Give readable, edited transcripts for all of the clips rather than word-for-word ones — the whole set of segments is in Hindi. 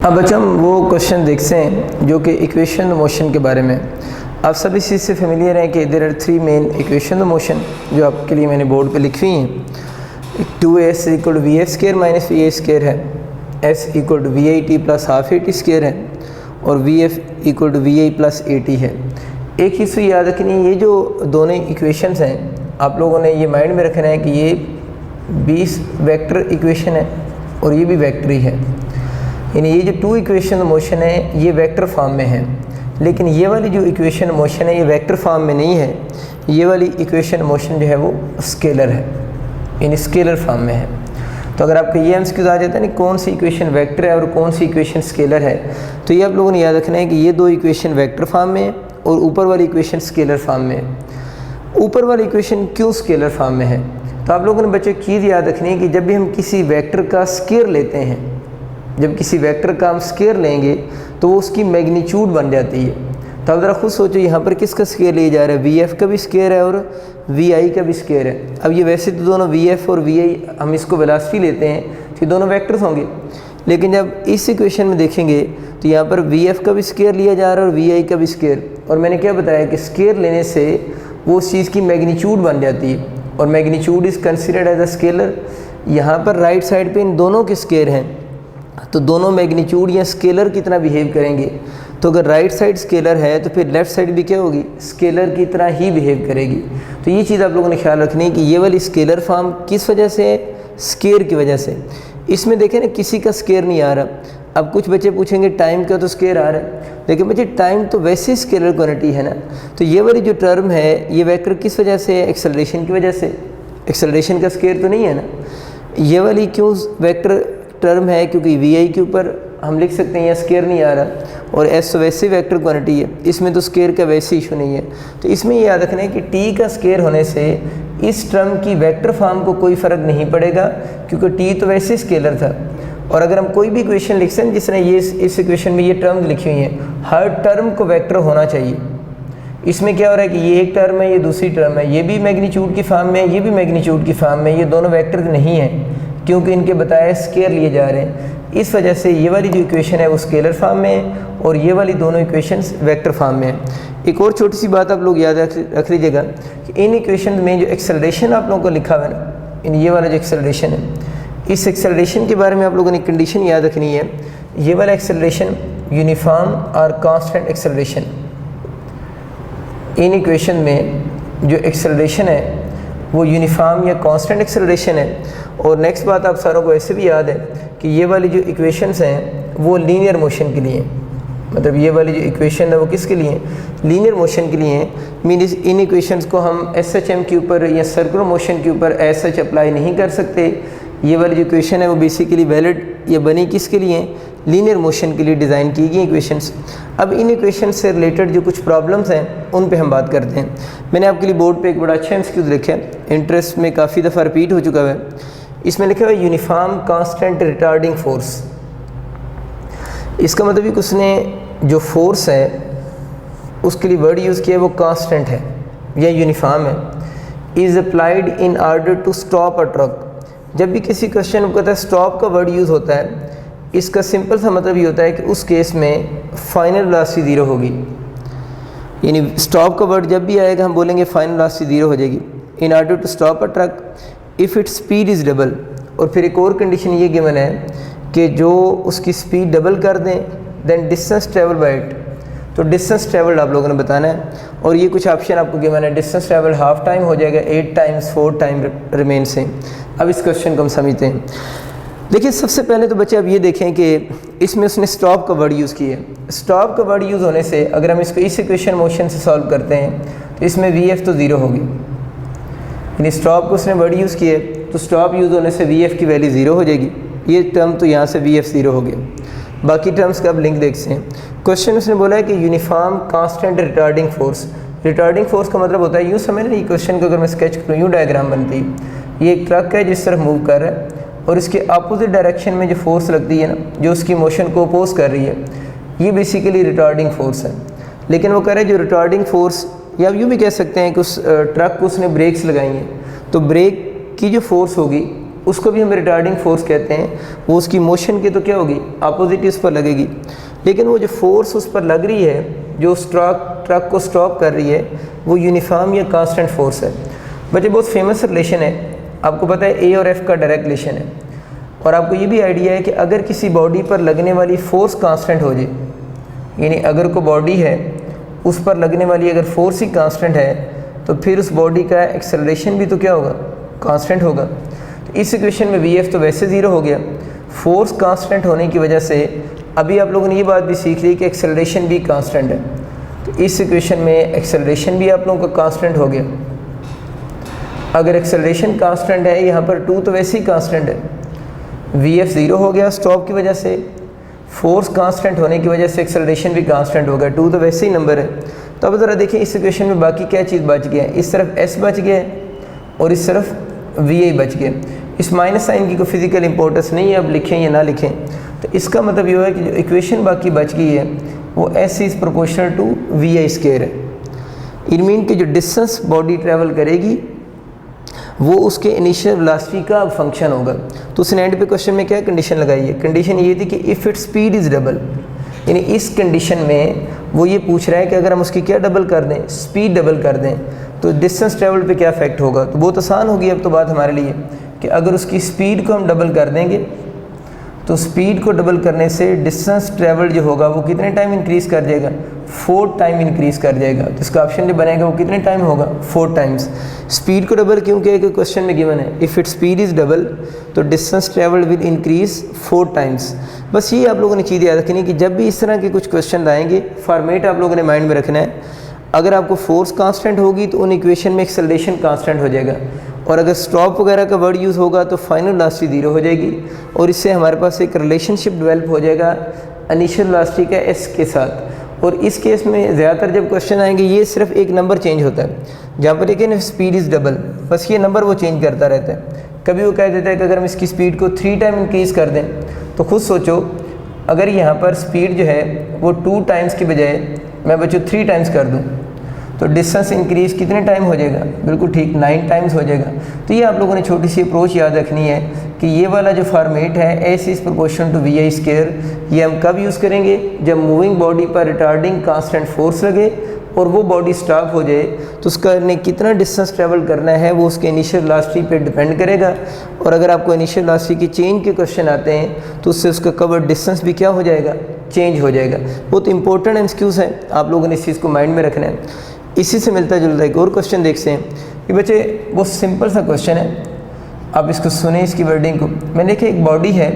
अब बच्चों हम वो क्वेश्चन देखते हैं जो कि इक्वेशन मोशन के बारे में। आप सभी इस चीज़ से फेमिलियर हैं कि there are 3 main equation motion जो आपके लिए मैंने बोर्ड पे लिखी हुई हैं। 2s = vf² - va² है, s = vit + ½ at² है और vf = vi + at है। एक चीज़ तो याद रखनी है, ये जो दोनों इक्वेशंस हैं आप लोगों ने ये माइंड में रखना है कि ये 20 वेक्टर इक्वेशन है और ये भी वेक्टर ही है, यानी ये जो 2 इक्वेशन मोशन है ये वेक्टर फॉर्म में है, लेकिन ये वाली जो इक्वेशन मोशन है ये वेक्टर फॉर्म में नहीं है। ये वाली इक्वेशन मोशन जो है वो स्केलर है, यानी स्केलर फॉर्म में है। तो अगर आपका ये एमसीक्यूज आ जाता है ना कौन सी इक्वेशन वेक्टर है और कौन सी इक्वेशन स्केलर है, तो ये आप लोगों ने याद रखना है कि ये 2 इक्वेशन वेक्टर फॉर्म में है और ऊपर वाली इक्वेशन स्केलर फॉर्म में है। ऊपर वाली इक्वेशन क्यों स्केलर फॉर्म में है, तो आप लोगों ने बच्चों चीज़ याद रखनी है कि जब भी हम किसी वेक्टर का स्केयर लेते हैं, जब किसी वेक्टर का हम स्केयर लेंगे तो वो उसकी मैग्नीट्यूड बन जाती है। तो आप ज़रा खुद सोचो यहाँ पर किसका स्केयर लिया जा रहा है, वी एफ का भी स्केयर है और वी आई का भी स्केयर है। अब ये वैसे तो दोनों वी एफ और वी आई हम इसको वेलोसिटी लेते हैं तो ये दोनों वेक्टर्स होंगे, लेकिन जब इस इक्वेशन में देखेंगे तो यहाँ पर वी एफ का भी स्केयर लिया जा रहा है और वी आई का भी स्केयर। और मैंने क्या बताया कि स्केयर लेने से वो उस चीज़ की मैग्नीट्यूड बन जाती है और magnitude is considered as a scalar. यहाँ पर राइट साइड पे इन दोनों के स्केयर हैं तो दोनों मैग्नीट्यूड या स्केलर की तरह बिहेव करेंगे। तो अगर राइट साइड स्केलर है तो फिर लेफ़्ट साइड भी क्या होगी, स्केलर की तरह ही बिहेव करेगी। तो ये चीज़ आप लोगों ने ख्याल रखनी है कि ये वाली स्केलर फॉर्म किस वजह से है, स्केयर की वजह से। इसमें देखें ना किसी का स्केयर नहीं आ रहा। अब कुछ बच्चे पूछेंगे टाइम का तो स्केयर आ रहा है, लेकिन बच्चे टाइम तो वैसे स्केलर क्वांटिटी है ना। तो ये वाली जो टर्म है ये वेक्टर किस वजह से है, एक्सेलरेशन की वजह से। एक्सेलरेशन का स्केयर तो नहीं है ना। ये वाली क्यों वेक्टर टर्म है, क्योंकि वी आई के ऊपर हम लिख सकते हैं या स्केयर नहीं आ रहा और एस वैसे वेक्टर क्वांटिटी है, इसमें तो स्केयर का वैसे इशू नहीं है। तो इसमें ये याद रखना है कि टी का स्केयर होने से इस टर्म की वेक्टर फॉर्म को कोई फ़र्क नहीं पड़ेगा, क्योंकि टी तो वैसे स्केलर था। और अगर हम कोई भी इक्वेशन लिखते हैं जिसने ये इस इक्वेशन में ये टर्म लिखी हुई हैं, हर टर्म को वेक्टर होना चाहिए। इसमें क्या हो रहा है कि ये एक टर्म है, ये दूसरी टर्म है, ये भी मैग्नीट्यूड की फॉर्म में है, ये भी मैग्नीट्यूड की फॉर्म में, ये दोनों वेक्टर नहीं है क्योंकि इनके बताए स्केयर लिए जा रहे हैं। इस वजह से ये वाली जो इक्वेशन है वो स्केलर फॉर्म में है और ये वाली दोनों इक्वेशंस वेक्टर फॉर्म में है। एक और छोटी सी बात आप लोग याद रख लीजिएगा कि इन इक्वेशन में जो एक्सेलरेशन आप लोगों को लिखा हुआ है ना, इन ये वाला जो एक्सेलरेशन है, इस एक्सेलरेशन के बारे में आप लोगों ने कंडीशन याद रखनी है। ये वाला एक्सेलरेशन यूनिफॉर्म और कांस्टेंट एक्सेलरेशन। इन इक्वेशन में जो एक्सेलरेशन है वो यूनिफॉर्म या कांस्टेंट एक्सेलरेशन है। और नेक्स्ट बात आप सारों को ऐसे भी याद है कि ये वाली जो इक्वेशंस हैं वो लीनियर मोशन के लिए, मतलब ये वाली जो इक्वेशन है वो किसके लिए, लीनियर मोशन के लिए। मीन्स इन इक्वेशंस को हम एस एच एम के ऊपर या सर्कुलर मोशन के ऊपर एस एच अप्लाई नहीं कर सकते। ये वाली जो इक्वेशन है वो बेसिकली वैलिड या बनी किसके लिए, लीनियर मोशन के लिए डिज़ाइन की गई इक्वेशंस। अब इन इक्वेशन से रिलेटेड जो कुछ प्रॉब्लम्स हैं उन पे हम बात करते हैं। मैंने आपके लिए बोर्ड पे एक बड़ा अच्छा एमसीक्यू लिखा है, इंटरेस्ट में काफ़ी दफ़ा रिपीट हो चुका है। इसमें लिखा हुआ है यूनिफॉर्म कांस्टेंट रिटार्डिंग फोर्स। इसका मतलब कि उसने जो फोर्स है उसके लिए वर्ड यूज़ किया है वो कांस्टेंट है या यूनिफॉर्म है। Is applied in order to stop a truck. जब भी किसी क्वेश्चन में कहता है स्टॉप का वर्ड यूज़ होता है, इसका सिंपल सा मतलब ये होता है कि उस केस में फाइनल वेलोसिटी ज़ीरो होगी। यानी स्टॉप का वर्ड जब भी आएगा हम बोलेंगे फाइनल वेलोसिटी ज़ीरो हो जाएगी। In order to stop a truck if it's speed is double. और फिर एक और कंडीशन ये गिवन है कि जो उसकी स्पीड डबल कर दें then distance travel by it. तो डिस्टेंस ट्रेवल्ड आप लोगों ने बताना है और ये कुछ ऑप्शन आपको गिवन है। डिस्टेंस ट्रेवल हाफ टाइम हो जाएगा, 8 टाइम्स 4 टाइम रिमेन से। अब इस क्वेश्चन को हम समझते हैं। देखिए सबसे पहले तो बच्चे अब ये देखें कि इसमें उसने स्टॉप का वर्ड यूज़ किया है। स्टॉप का वर्ड यूज़ होने से अगर हम इसको इस इक्वेशन मोशन से सॉल्व करते हैं तो इसमें वी एफ तो ज़ीरो होगी, यानी स्टॉप को उसने वर्ड यूज़ किया तो स्टॉप यूज़ होने से वी एफ की वैल्यू ज़ीरो हो जाएगी। ये टर्म तो यहाँ से वी एफ ज़ीरो हो गया। बाकी टर्म्स का अब लिंक देखते हैं। क्वेश्चन उसने बोला है कि uniform constant retarding force. Retarding force का मतलब होता है, यूँ समझ नहीं क्वेश्चन को अगर मैं स्केच करूँ यूँ डायग्राम बनती है। ये एक ट्रक है जिस तरफ मूव कर रहा है और इसके अपोजिट डायरेक्शन में जो फोर्स लगती है ना, जो उसकी मोशन को अपोज कर रही है, ये बेसिकली रिटार्डिंग फोर्स है। लेकिन वो कह रहे हैं जो रिटार्डिंग फोर्स, या यूँ भी कह सकते हैं कि उस ट्रक को उसने ब्रेक्स लगाई हैं, तो ब्रेक की जो फोर्स होगी उसको भी हम रिटार्डिंग फोर्स कहते हैं। वो उसकी मोशन की तो क्या होगी, अपोजिट उस पर लगेगी। लेकिन वो जो फोर्स उस पर लग रही है, जो उस ट्रक को स्टॉप कर रही है, वो यूनिफॉर्म या कांस्टेंट फोर्स है। बच्चे बहुत फेमस रिलेशन है, आपको पता है ए और एफ का डायरेक्ट रिलेशन है। और आपको ये भी आइडिया है कि अगर किसी बॉडी पर लगने वाली फोर्स कांस्टेंट हो जाए, यानी अगर कोई बॉडी है उस पर लगने वाली अगर फोर्स ही कांस्टेंट है, तो फिर उस बॉडी का एक्सेलरेशन भी तो क्या होगा, कांस्टेंट होगा। तो इस इक्वेशन में Vf तो वैसे ज़ीरो हो गया, फोर्स कांस्टेंट होने की वजह से अभी आप लोगों ने ये बात भी सीख ली कि एक्सेलरेशन भी कांस्टेंट है। तो इस इक्वेशन में एक्सेलरेशन भी आप लोगों का कांस्टेंट हो गया। अगर एक्सेलरेशन कांस्टेंट है, यहाँ पर 2 तो वैसे ही कांस्टेंट है, Vf ज़ीरो हो गया स्टॉप की वजह से, फोर्स कांस्टेंट होने की वजह से एक्सेलरेशन भी कांस्टेंट हो गया, 2 तो वैसे ही नंबर है। तो अब ज़रा देखिए इस इक्वेशन में बाकी क्या चीज़ बच गया है, इस तरफ s बच गया है और इस तरफ Vi बच गया। इस माइनस साइन की कोई फिजिकल इंपॉर्टेंस नहीं है, अब लिखें या ना लिखें। तो इसका मतलब ये है कि जो इक्वेशन बाकी बच गई है वो s is proportional to Vi square है। इट मीन कि जो डिस्टेंस बॉडी ट्रैवल करेगी वो उसके इनिशियल वेलोसिटी का फंक्शन होगा। तो उसने एंड पे क्वेश्चन में क्या कंडीशन लगाई है, कंडीशन ये थी कि if it's speed is double, यानी इस कंडीशन में वो ये पूछ रहा है कि अगर हम उसकी क्या डबल कर दें, स्पीड डबल कर दें, तो डिस्टेंस ट्रेवल पे क्या इफेक्ट होगा। तो बहुत आसान होगी अब तो बात हमारे लिए कि अगर उसकी स्पीड को हम डबल कर देंगे तो स्पीड को डबल करने से डिस्टेंस ट्रेवल जो होगा वो कितने टाइम इंक्रीज़ कर जाएगा, 4 टाइम इंक्रीज़ कर जाएगा। तो इसका ऑप्शन जो बनेगा वो कितने टाइम होगा, 4 टाइम्स। स्पीड को डबल क्यों किया, कि क्वेश्चन में गिवन है if it speed is double तो distance travel will increase 4 times. बस ये आप लोगों ने चीज़ याद रखनी कि जब भी इस तरह के कुछ क्वेश्चन आएंगे, फॉर्मेट आप लोगों ने माइंड में रखना है। अगर आपको फोर्स कांस्टेंट होगी तो उन इक्वेशन में एक्सेलरेशन कांस्टेंट हो जाएगा, और अगर स्टॉप वगैरह का वर्ड यूज़ होगा तो फाइनल वेलोसिटी ज़ीरो हो जाएगी, और इससे हमारे पास एक रिलेशनशिप डेवलप हो जाएगा इनिशियल वेलोसिटी का s के साथ। और इस केस में ज़्यादातर जब क्वेश्चन आएंगे ये सिर्फ एक नंबर चेंज होता है, जहाँ पर एक है स्पीड इज़ डबल, बस ये नंबर वो चेंज करता रहता है। कभी वो कह देता है कि अगर हम इसकी स्पीड को 3 टाइम इंक्रीज़ कर दें, तो खुद सोचो अगर यहाँ पर स्पीड जो है वो 2 टाइम्स की बजाय मैं बच्चों 3 टाइम्स कर दूँ तो डिस्टेंस इंक्रीज़ कितने टाइम हो जाएगा, बिल्कुल ठीक 9 टाइम्स हो जाएगा। तो ये आप लोगों ने छोटी सी अप्रोच याद रखनी है कि ये वाला जो फॉर्मेट है s is proportional to Vi square, ये हम कब यूज़ करेंगे, जब मूविंग बॉडी पर रिटार्डिंग कांस्टेंट फोर्स लगे और वो बॉडी स्टॉप हो जाए, तो उसका ने कितना डिस्टेंस ट्रैवल करना है वो उसके इनिशियल वेलोसिटी पे डिपेंड करेगा। और अगर आपको इनिशियल वेलोसिटी की चेंज के क्वेश्चन आते हैं तो उससे उसका कवर डिस्टेंस भी क्या हो जाएगा, चेंज हो जाएगा। बहुत इंपॉर्टेंट एमसीक्यूज़ है, आप लोगों ने इस चीज़ को माइंड में रखना है। इसी से मिलता जुलता एक और क्वेश्चन देखते हैं कि बच्चे बहुत सिंपल सा क्वेश्चन है, आप इसको सुने इसकी वर्डिंग को। मैंने देखा एक बॉडी है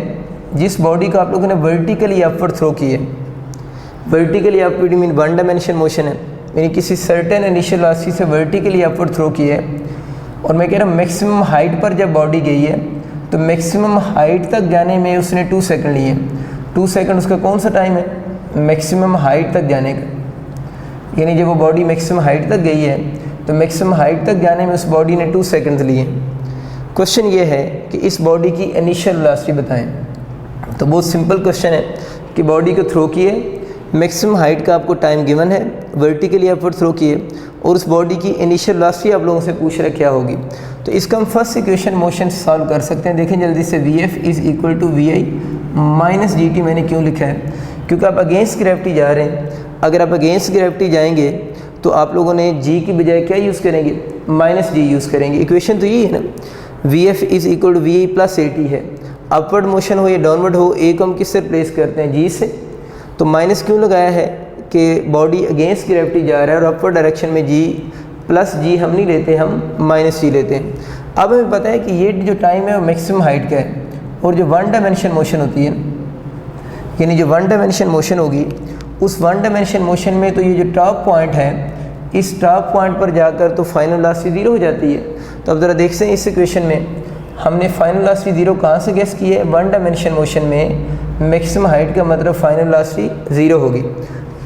जिस बॉडी को आप लोगों ने वर्टिकली अपवर्ड थ्रो की है। Vertically upward mean 1 dimension motion है, यानी किसी सर्टेन इनिशियल वेलोसिटी से वर्टिकली अपवर्ड थ्रो की है। और मैं कह रहा हूँ मैक्सिमम हाइट पर जब बॉडी गई है तो मैक्सिमम हाइट तक जाने में उसने 2 सेकंड लिए। 2 सेकंड उसका कौन सा टाइम है, मैक्सिमम हाइट तक जाने का, यानी जब वो बॉडी मैक्सिमम हाइट तक गई है तो मैक्सिमम हाइट तक जाने में उस बॉडी ने 2 सेकंड लिए। क्वेश्चन ये है कि इस बॉडी की इनिशियल वेलोसिटी बताएं। तो बहुत सिंपल क्वेश्चन है कि बॉडी को थ्रो किए, मैक्सिमम हाइट का आपको टाइम गिवन है, वर्टिकली अपवर्ड थ्रो किए और उस बॉडी की इनिशियल वेलोसिटी आप लोगों से पूछ रहे क्या होगी। तो इसका हम फर्स्ट इक्वेशन मोशन से सॉल्व कर सकते हैं। देखें जल्दी से, Vf is equal to Vi minus GT मैंने क्यों लिखा है, क्योंकि आप अगेंस्ट ग्रेविटी जा रहे हैं। अगर आप अगेंस्ट ग्रेविटी जाएंगे तो आप लोगों ने G की बजाय क्या यूज़ करेंगे, माइनस G यूज़ करेंगे। इक्वेशन तो यही है ना, Vf is equal to Vi plus AT है। अपवर्ड मोशन हो या डाउनवर्ड हो, A को हम किससे रिप्लेस करते हैं, G से। तो माइनस क्यों लगाया है कि बॉडी अगेंस्ट ग्रेविटी जा रहा है और अपवर्ड डायरेक्शन में G प्लस G हम नहीं लेते, हम माइनस G लेते हैं। अब हमें पता है कि ये जो टाइम है वो मैक्सिमम हाइट का है, और जो 1 डायमेंशन मोशन होती है, यानी जो 1 डायमेंशन मोशन होगी उस 1 डायमेंशन मोशन में तो ये जो टॉप पॉइंट है, इस टॉप पॉइंट पर जाकर तो फाइनल वेलोसिटी 0 हो जाती है। तो अब ज़रा देखते हैं इस इक्वेशन में हमने फाइनल वेलोसिटी 0 कहाँ से गेस की है, 1 डायमेंशन मोशन में मैक्सिमम हाइट का मतलब फाइनल वेलोसिटी 0 होगी।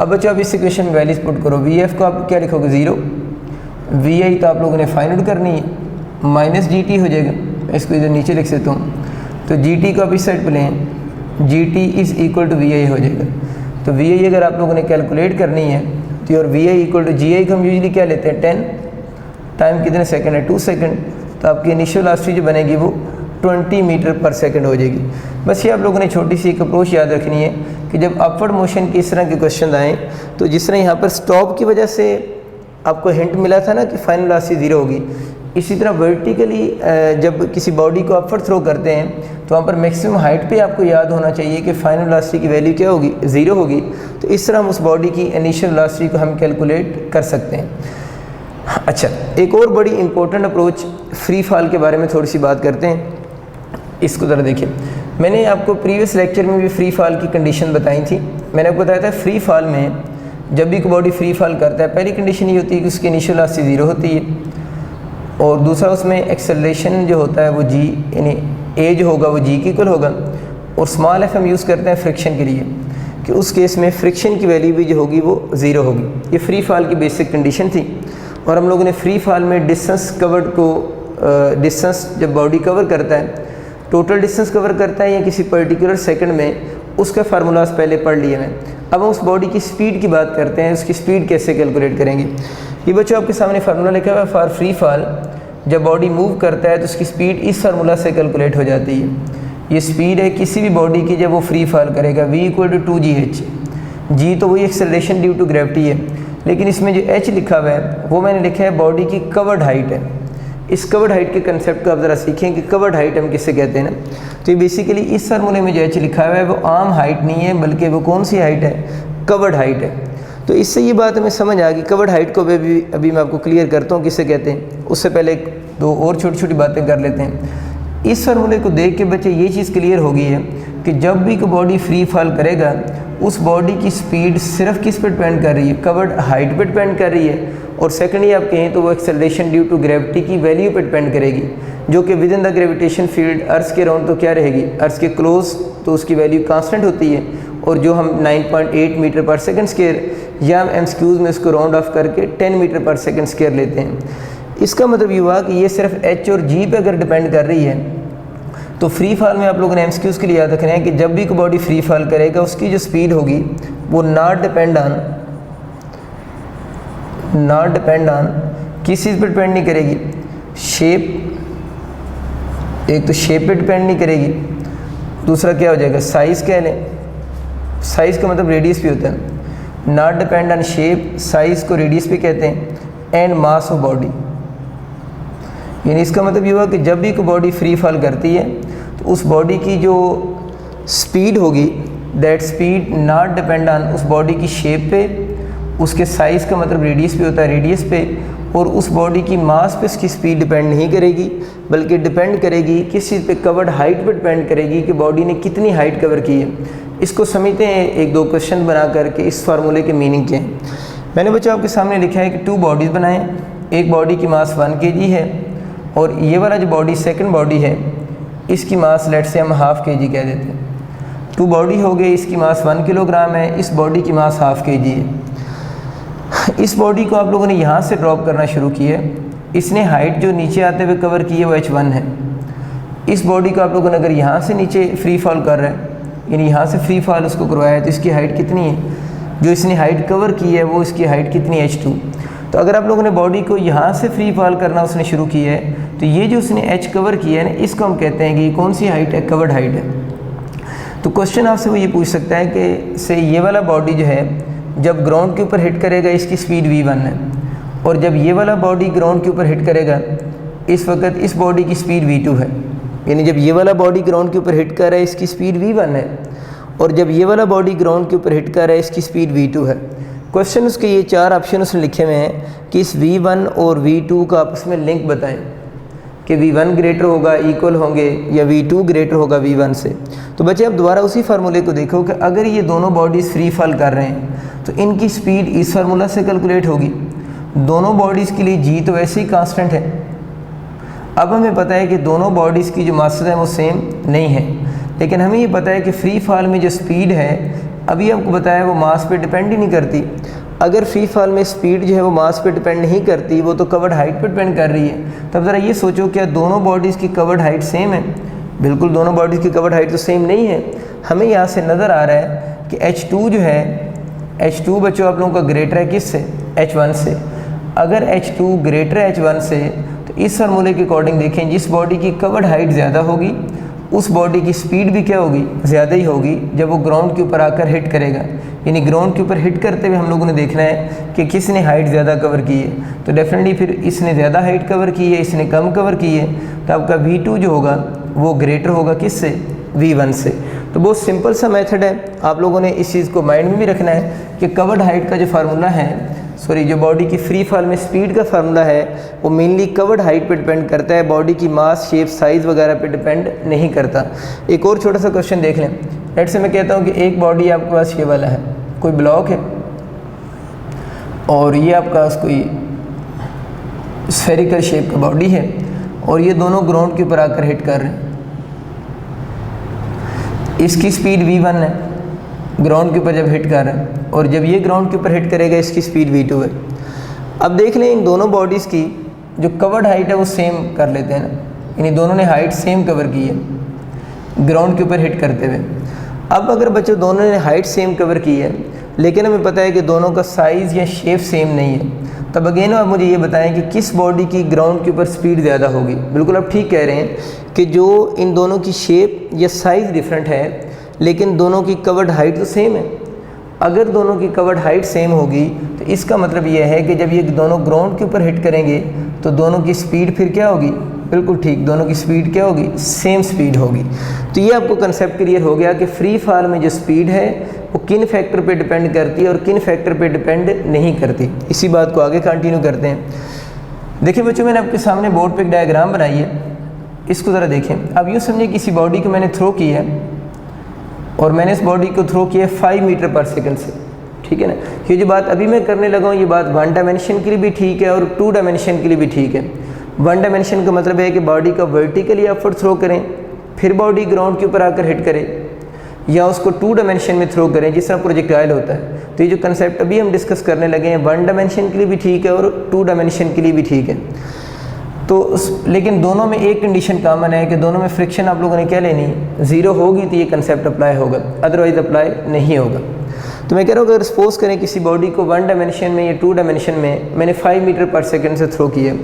अब बच्चों आप इस इक्वेशन में वैल्यूज पुट करो। Vf को आप क्या लिखोगे, 0, Vi तो आप लोगों ने फाइंड आउट करनी है, माइनस GT हो जाएगा, इसको इधर नीचे लिख सकता हूँ। तो GT को आप इस साइड पर लें, GT is equal to Vi हो जाएगा। तो वी आई अगर आप लोगों ने कैलकुलेट करनी है तो your V I equal to G I को हम यूजली क्या लेते हैं 10, टाइम कितने सेकंड है 2 सेकंड, तो आपकी इनिशियल वेलोसिटी जो बनेगी वो 20 मीटर पर सेकंड हो जाएगी। बस ये आप लोगों ने छोटी सी एक अप्रोच याद रखनी है कि जब अपवर्ड मोशन के इस तरह के क्वेश्चन आएँ तो जिस तरह यहाँ पर स्टॉप की वजह से आपको हिंट मिला था ना कि फाइनल वेलोसिटी 0 होगी, इसी तरह वर्टिकली जब किसी बॉडी को अपवर्ड थ्रो करते हैं तो वहाँ पर मैक्सिमम हाइट पे आपको याद होना चाहिए कि फाइनल वेलोसिटी की वैल्यू क्या होगी 0 होगी। तो इस तरह हम उस बॉडी की इनिशियल वेलोसिटी को हम कैलकुलेट कर सकते हैं। अच्छा, एक और बड़ी इंपॉर्टेंट अप्रोच फ्री फॉल के बारे में थोड़ी सी बात करते हैं। इसको ज़रा देखिए, मैंने आपको प्रीवियस लेक्चर में भी फ्री फॉल की कंडीशन बताई थी। मैंने आपको बताया था फ्री फॉल में जब भी कोई बॉडी फ्री फॉल करता है पहली कंडीशन ये होती है कि उसकी इनिशियल वेलोसिटी 0 होती है, और दूसरा उसमें एक्सेलरेशन जो होता है वो जी यानी ए जो होगा वो जी के इक्वल होगा, और स्मॉल एफ हम यूज़ करते हैं फ्रिक्शन के लिए कि उस केस में फ्रिक्शन की वैल्यू भी जो होगी वो 0 होगी। ये फ्री फॉल की बेसिक कंडीशन थी। और हम लोगों ने फ्री फॉल में डिस्टेंस कवर्ड को डिस्टेंस जब बॉडी कवर करता है, टोटल डिस्टेंस कवर करता है या किसी पर्टिकुलर सेकंड में, उसका फार्मूलाज पहले पढ़ लिए मैं। अब हम उस बॉडी की स्पीड की बात करते हैं, उसकी स्पीड कैसे कैलकुलेट करेंगे। ये बच्चों आपके सामने फार्मूला लिखा हुआ है फॉर फ्री फॉल। जब बॉडी मूव करता है तो उसकी स्पीड इस फार्मूला से कैलकुलेट हो जाती है। ये स्पीड है किसी भी बॉडी की जब वो फ्री फॉल करेगा, v इक्वल टू 2gh। जी तो वही एक्सेलरेशन ड्यू टू ग्रेविटी है, लेकिन इसमें जो h लिखा हुआ है वो मैंने लिखा है बॉडी की कवर्ड हाइट है। इस कवर्ड हाइट के कंसेप्ट को आप ज़रा सीखें कि कवर्ड हाइट हम किससे कहते हैं ना। तो ये बेसिकली इस फार्मूले में जो h लिखा हुआ है वो आम हाइट नहीं है, बल्कि वो कौन सी हाइट है, कवर्ड हाइट है। तो इससे ये बात हमें समझ आ गई। कवर्ड हाइट को अभी मैं आपको क्लियर करता हूँ किससे कहते हैं। उससे पहले दो और छोटी छोटी बातें कर लेते हैं। इस फार्मूले को देख के बच्चे ये चीज़ क्लियर हो गई है कि जब भी कोई बॉडी फ्री फॉल करेगा उस बॉडी की स्पीड सिर्फ किस पर डिपेंड कर रही है, कवर्ड हाइट पर डिपेंड कर रही है। और सेकेंडली आप कहें तो वो एक्सेलरेशन ड्यू टू ग्रेविटी की वैल्यू पर डिपेंड करेगी, जो कि with in the gravitation field earth के अराउंड तो क्या रहेगी, अर्थ के क्लोज तो उसकी वैल्यू कांस्टेंट होती है। और जो हम 9.8 मीटर पर सेकंड स्क्वायर या हम एमसीक्यूज़ में इसको राउंड ऑफ करके 10 मीटर पर सेकंड स्क्वायर लेते हैं। इसका मतलब ये हुआ कि ये सिर्फ h और g पे अगर डिपेंड कर रही है तो फ्री फॉल में आप लोगों ने एमसीक्यूज़ के लिए याद रखना है कि जब भी कोई बॉडी फ्री फॉल करेगा उसकी जो स्पीड होगी वो नॉट डिपेंड ऑन किस चीज़ पर डिपेंड नहीं करेगी, शेप, एक तो शेप पे डिपेंड नहीं करेगी, दूसरा क्या हो जाएगा साइज़ कह लें, साइज़ का मतलब रेडियस भी होता है। Not depend on shape, size को रेडियस भी कहते हैं, एंड मास ऑफ बॉडी। यानी इसका मतलब ये हुआ कि जब भी कोई बॉडी फ्री फॉल करती है तो उस बॉडी की जो स्पीड होगी that speed not depend on उस बॉडी की शेप पे, उसके साइज़ का मतलब रेडियस भी होता है, रेडियस पे, और उस बॉडी की मास पे उसकी स्पीड डिपेंड नहीं करेगी, बल्कि डिपेंड करेगी किस चीज़ पे, कवर्ड हाइट पे डिपेंड करेगी कि बॉडी ने कितनी हाइट कवर की है। इसको समझते हैं एक दो क्वेश्चन बना करके इस फार्मूले के मीनिंग क्या है। मैंने बच्चों आपके सामने लिखा है कि 2 बॉडीज़ बनाएं। एक बॉडी की मास 1 kg है और ये वाला जो बॉडी सेकंड बॉडी है इसकी मास लेट से हम ½ kg कह देते हैं। 2 बॉडी हो गई, इसकी मास 1 किलोग्राम है, इस बॉडी की मास ½ kg है। इस बॉडी को आप लोगों ने यहाँ से ड्रॉप करना शुरू किया है। इसने हाइट जो नीचे आते हुए कवर की है वो h1 है। इस बॉडी को आप लोगों ने अगर यहाँ से नीचे फ्री फॉल कर रहे हैं, यानी यहाँ से फ्री फॉल उसको करवाया है, तो इसकी हाइट कितनी है, जो इसने हाइट कवर की है वो इसकी हाइट कितनी है, h2। तो अगर आप लोगों ने बॉडी को यहाँ से फ्री फॉल करना उसने शुरू किया है तो ये जो उसने h कवर किया है ना, इसको हम कहते हैं कि ये कौन सी हाइट है, कवर्ड हाइट है। तो क्वेश्चन आपसे वो ये पूछ सकता है कि से ये वाला बॉडी जो है जब ग्राउंड के ऊपर हिट करेगा इसकी स्पीड v1 है, और जब ये वाला बॉडी ग्राउंड के ऊपर हिट करेगा इस वक्त इस बॉडी की स्पीड v2 है। यानी जब ये वाला बॉडी ग्राउंड के ऊपर हिट कर रहा है इसकी स्पीड v1 है, और जब ये वाला बॉडी ग्राउंड के ऊपर हिट कर रहा है इसकी स्पीड v2 है। क्वेश्चन उसके ये 4 ऑप्शन उसने लिखे हुए हैं कि इस v1 और v2 का आपस में लिंक बताएं कि v1 ग्रेटर होगा, इक्वल होंगे, या v2 ग्रेटर होगा v1 से। तो बच्चे अब दोबारा उसी फार्मूले को देखो कि अगर ये दोनों बॉडीज़ फ्री फॉल कर रहे हैं तो इनकी स्पीड इस फार्मूला से कैलकुलेट होगी। दोनों बॉडीज़ के लिए g तो वैसे ही कांस्टेंट है। अब हमें पता है कि दोनों बॉडीज़ की जो मासेस हैं वो सेम नहीं है, लेकिन हमें ये पता है कि फ्री फॉल में जो स्पीड है अभी आपको बताया वो मास पे डिपेंड ही नहीं करती। अगर फ्री फॉल में स्पीड जो है वो मास पे डिपेंड नहीं करती, वो तो कवर्ड हाइट पे डिपेंड कर रही है। तब ज़रा ये सोचो क्या दोनों बॉडीज़ की कवर्ड हाइट सेम है? बिल्कुल दोनों बॉडीज़ की कवर्ड हाइट तो सेम नहीं है। हमें यहाँ से नज़र आ रहा है कि H2 जो है, H2 बच्चों आप लोगों का ग्रेटर है किससे, H1 से। अगर H2 ग्रेटर है H1 से तो इस फार्मूले के अकॉर्डिंग देखें, जिस बॉडी की कवर्ड हाइट ज़्यादा होगी उस बॉडी की स्पीड भी क्या होगी, ज़्यादा ही होगी जब वो ग्राउंड के ऊपर आकर हिट करेगा। यानी ग्राउंड के ऊपर हिट करते हुए हम लोगों ने देखना है कि किसने हाइट ज़्यादा कवर की है, तो डेफिनेटली फिर इसने ज़्यादा हाइट कवर की है, इसने कम कवर की है, तो आपका V2 जो होगा वो ग्रेटर होगा किससे, V1 से। तो बहुत सिंपल सा मेथड है, आप लोगों ने इस चीज़ को माइंड में भी रखना है कि कवर्ड हाइट का जो फार्मूला है, जो बॉडी की फ्री फॉल में स्पीड का फार्मूला है वो मेनली कवर्ड हाइट पे डिपेंड करता है, बॉडी की मास, शेप, साइज़ वगैरह पे डिपेंड नहीं करता। एक और छोटा सा क्वेश्चन देख लें। लेट्स से मैं कहता हूँ कि एक बॉडी आपके पास ये वाला है, कोई ब्लॉक है और ये आपका कोई स्फेरिकल शेप का बॉडी है और ये दोनों ग्राउंड के ऊपर आकर हिट कर रहे हैं। इसकी स्पीड V1 है ग्राउंड के ऊपर जब हिट कर रहा है, और जब ये ग्राउंड के ऊपर हिट करेगा इसकी स्पीड V2 है। अब देख लें इन दोनों बॉडीज़ की जो कवर्ड हाइट है वो सेम कर लेते हैं ना, यानी दोनों ने हाइट सेम कवर की है ग्राउंड के ऊपर हिट करते हुए। अब अगर बच्चों दोनों ने हाइट सेम कवर की है लेकिन हमें पता है कि दोनों का साइज़ या शेप सेम नहीं है, तब अगेन आप मुझे ये बताएं कि किस बॉडी की ग्राउंड के ऊपर स्पीड ज़्यादा होगी। बिल्कुल आप ठीक कह रहे हैं कि जो इन दोनों की शेप या साइज़ डिफरेंट है लेकिन दोनों की कवर्ड हाइट तो सेम है। अगर दोनों की कवर्ड हाइट सेम होगी तो इसका मतलब यह है कि जब ये दोनों ग्राउंड के ऊपर हिट करेंगे तो दोनों की स्पीड फिर क्या होगी, बिल्कुल ठीक, दोनों की स्पीड क्या होगी, सेम स्पीड होगी। तो ये आपको कंसेप्ट क्लियर हो गया कि फ्री फॉल में जो स्पीड है वो किन फैक्टर पे डिपेंड करती है और किन फैक्टर पे डिपेंड नहीं करती। इसी बात को आगे कंटिन्यू करते हैं। देखिए बच्चों, मैंने आपके सामने बोर्ड पे एक डायग्राम बनाई है, इसको ज़रा देखें। अब यूँ समझिए किसी बॉडी को मैंने थ्रो की है और मैंने इस बॉडी को थ्रो किया 5 मीटर पर सेकंड से, ठीक है ना। ये जो बात अभी मैं करने लगा हूँ ये बात 1 डायमेंशन के लिए भी ठीक है और 2 डायमेंशन के लिए भी ठीक है। 1 डायमेंशन का मतलब है कि बॉडी का वर्टिकली अपवर्ड थ्रो करें फिर बॉडी ग्राउंड के ऊपर आकर हिट करे, या उसको 2 डायमेंशन में थ्रो करें जिस तरह प्रोजेक्टाइल होता है। तो ये जो कंसेप्ट अभी हम डिस्कस करने लगे हैं 1 डायमेंशन के लिए भी ठीक है और 2 डायमेंशन के लिए भी ठीक है। तो लेकिन दोनों में एक कंडीशन कॉमन है कि दोनों में फ्रिक्शन आप लोगों ने क्या लेनी, 0 होगी तो ये कंसेप्ट अप्लाई होगा, अदरवाइज अप्लाई नहीं होगा। तो मैं कह रहा हूँ अगर सपोज करें किसी बॉडी को 1 डायमेंशन में या 2 डायमेंशन में मैंने 5 मीटर पर सेकंड से थ्रो किया,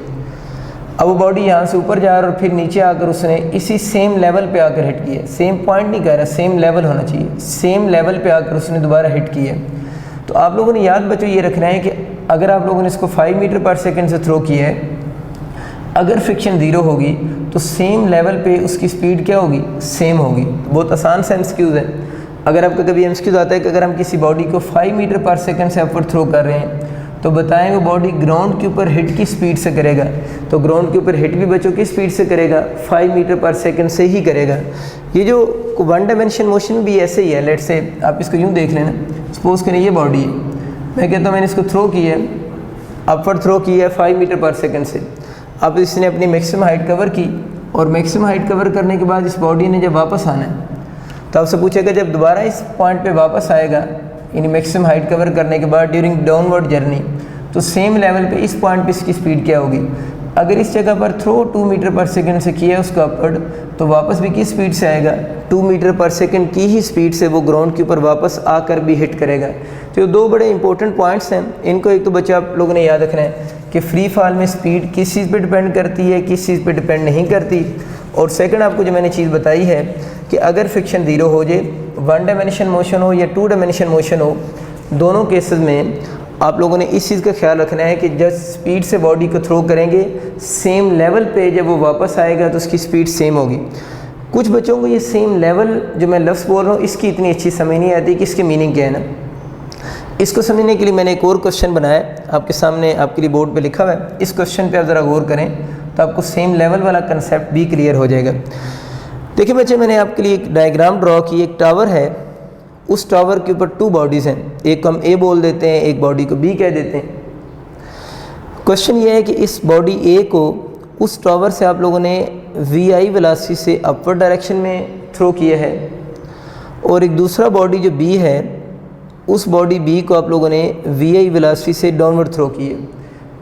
अब वो बॉडी यहाँ से ऊपर जा रहा है और फिर नीचे आकर उसने इसी सेम लेवल पे आकर हिट किया। सेम पॉइंट नहीं कह रहा, सेम लेवल होना चाहिए, सेम लेवल पे आकर उसने दोबारा हिट किया। तो आप लोगों ने याद बच्चों ये रखना है कि अगर आप लोगों ने इसको 5 मीटर पर सेकंड से थ्रो किया है, अगर फ्रिक्शन 0 होगी तो सेम लेवल पे उसकी स्पीड क्या होगी, सेम होगी। बहुत आसान सा एमसीक्यूज़ है। अगर आपका कभी एमसीक्यूज़ आता है कि अगर हम किसी बॉडी को 5 मीटर पर सेकंड से अपवर्ड थ्रो कर रहे हैं तो बताएं वो बॉडी ग्राउंड के ऊपर हिट की स्पीड से करेगा, तो ग्राउंड के ऊपर हिट भी बच्चों की स्पीड से करेगा, 5 मीटर पर सेकंड से ही करेगा। ये जो 1 डायमेंशन मोशन भी ऐसे ही है। लेट्स से आप इसको यूँ देख लेना, सपोज करें ये बॉडी है, मैं कहता हूँ मैंने इसको थ्रो किया है, अपवर्ड थ्रो किया है 5 मीटर पर सेकंड से। अब इसने अपनी मैक्सिमम हाइट कवर की और मैक्सिमम हाइट कवर करने के बाद इस बॉडी ने जब वापस आना है तो आपसे पूछेगा जब दोबारा इस पॉइंट पे वापस आएगा, यानी मैक्सिमम हाइट कवर करने के बाद ड्यूरिंग डाउनवर्ड जर्नी, तो सेम लेवल पे इस पॉइंट पे इसकी स्पीड क्या होगी। अगर इस जगह पर थ्रो 2 मीटर पर सेकंड से किया है उसको अपवर्ड, तो वापस भी किस स्पीड से आएगा, 2 मीटर पर सेकंड की ही स्पीड से वो ग्राउंड के ऊपर वापस आकर भी हिट करेगा। तो ये 2 बड़े इंपॉर्टेंट पॉइंट्स हैं, इनको एक तो बच्चा आप लोगों ने याद रखना है कि फ्री फॉल में स्पीड किस चीज़ पे डिपेंड करती है, किस चीज़ पे डिपेंड नहीं करती। और सेकंड आपको जो मैंने चीज़ बताई है कि अगर फ्रिक्शन 0 हो जाए, 1 डायमेंशन मोशन हो या 2 डायमेंशन मोशन हो, दोनों केसेस में आप लोगों ने इस चीज़ का ख्याल रखना है कि जब स्पीड से बॉडी को थ्रो करेंगे सेम लेवल पे जब वो वापस आएगा तो उसकी स्पीड सेम होगी। कुछ बच्चों को ये सेम लेवल जो मैं लफ्ज़ बोल रहा हूँ इसकी इतनी अच्छी समझ नहीं आती कि इसकी मीनिंग क्या है ना। इसको समझने के लिए मैंने एक और क्वेश्चन बनाया, आपके सामने आपके लिए बोर्ड पे लिखा हुआ है। इस क्वेश्चन पे आप ज़रा गौर करें तो आपको सेम लेवल वाला कंसेप्ट भी क्लियर हो जाएगा। देखिए बच्चे, मैंने आपके लिए एक डायग्राम ड्रॉ की, एक टावर है, उस टावर के ऊपर 2 बॉडीज़ हैं, एक को हम ए बोल देते हैं, एक बॉडी को बी कह देते हैं। क्वेश्चन ये है कि इस बॉडी ए को उस टावर से आप लोगों ने वी वेलोसिटी से अपवर्ड डायरेक्शन में थ्रो किया है, और एक दूसरा बॉडी जो बी है उस बॉडी बी को आप लोगों ने वी वेलोसिटी से डाउनवर्ड थ्रो किया।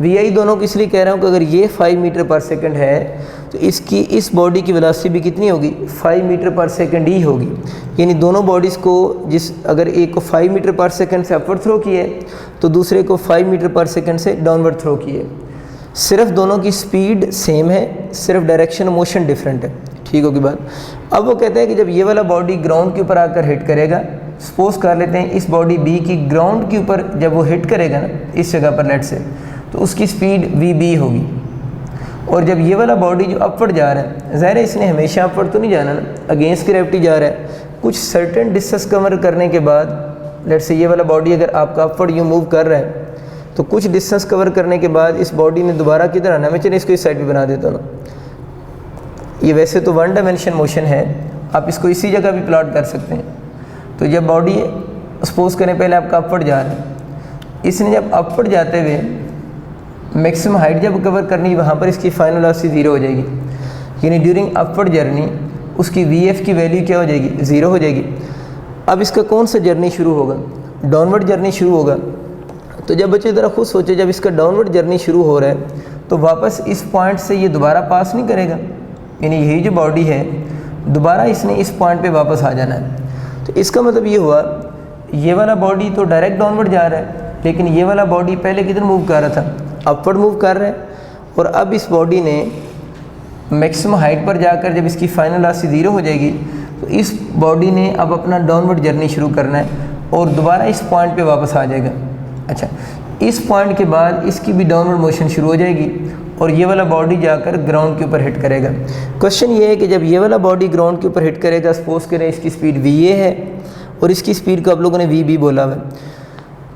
वी दोनों को इसलिए कह रहा हूँ कि अगर ये 5 मीटर पर सेकंड है तो इसकी इस बॉडी की वेलोसिटी भी कितनी होगी, 5 मीटर पर सेकंड ही होगी। यानी दोनों बॉडीज़ को अगर एक को 5 मीटर पर सेकंड से अपवर्ड थ्रो किए तो दूसरे को 5 मीटर पर सेकंड से डाउनवर्ड थ्रो किए। सिर्फ दोनों की स्पीड सेम है, सिर्फ डायरेक्शन मोशन डिफरेंट है। ठीक होगी बात। अब वो कहते हैं कि जब ये वाला बॉडी ग्राउंड के ऊपर आकर हिट करेगा, सपोज कर लेते हैं इस बॉडी बी की ग्राउंड के ऊपर जब वो हिट करेगा ना इस जगह पर लेट से, तो उसकी स्पीड वी होगी। और जब ये वाला बॉडी जो अपवर्ड जा रहा है, ज़ाहिर है इसने हमेशा अपवर्ड तो नहीं जाना ना, अगेंस्ट ग्रेविटी जा रहा है, कुछ सर्टेन डिस्टेंस कवर करने के बाद लेट से ये वाला बॉडी अगर आपका अपवर्ड यूँ मूव कर रहा है तो कुछ डिस्टेंस कवर करने के बाद इस बॉडी ने दोबारा किधर आना है, मैं चलिए इसको इस साइड पे बना देता हूँ ना। ये वैसे तो 1 डायमेंशन मोशन है, आप इसको इसी जगह भी प्लॉट कर सकते हैं। तो जब बॉडी सपोज करें पहले आपका अपवर्ड जा रहा है, इसने जब अपवर्ड जाते हुए मैक्सिमम हाइट जब कवर करनी, वहाँ पर इसकी फाइनल वेलोसिटी 0 हो जाएगी। यानी ड्यूरिंग अपवर्ड जर्नी उसकी वी की वैल्यू क्या हो जाएगी, 0 हो जाएगी। अब इसका कौन सा जर्नी शुरू होगा, डाउनवर्ड जर्नी शुरू होगा। तो जब बच्चे ज़रा खुद सोचे, जब इसका डाउनवर्ड जर्नी शुरू हो रहा है तो वापस इस पॉइंट से ये दोबारा पास नहीं करेगा, यानी यही जो बॉडी है दोबारा इसने इस पॉइंट पे वापस आ जाना है। तो इसका मतलब ये हुआ ये वाला बॉडी तो डायरेक्ट डाउनवर्ड जा रहा है, लेकिन ये वाला बॉडी पहले किधर मूव कर रहा था, अपवर्ड मूव कर रहा है। और अब इस बॉडी ने मैक्सिमम हाइट पर जाकर जब इसकी फाइनल वेलोसिटी 0 हो जाएगी तो इस बॉडी ने अब अपना डाउनवर्ड जर्नी शुरू करना है और दोबारा इस पॉइंट पे वापस आ जाएगा। अच्छा, इस पॉइंट के बाद इसकी भी डाउनवर्ड मोशन शुरू हो जाएगी और ये वाला बॉडी जाकर ग्राउंड के ऊपर हिट करेगा। क्वेश्चन ये है कि जब ये वाला बॉडी ग्राउंड के ऊपर हिट करेगा, सपोज करें इसकी स्पीड वी है और इसकी स्पीड को आप लोगों ने वी बोला हुआ है,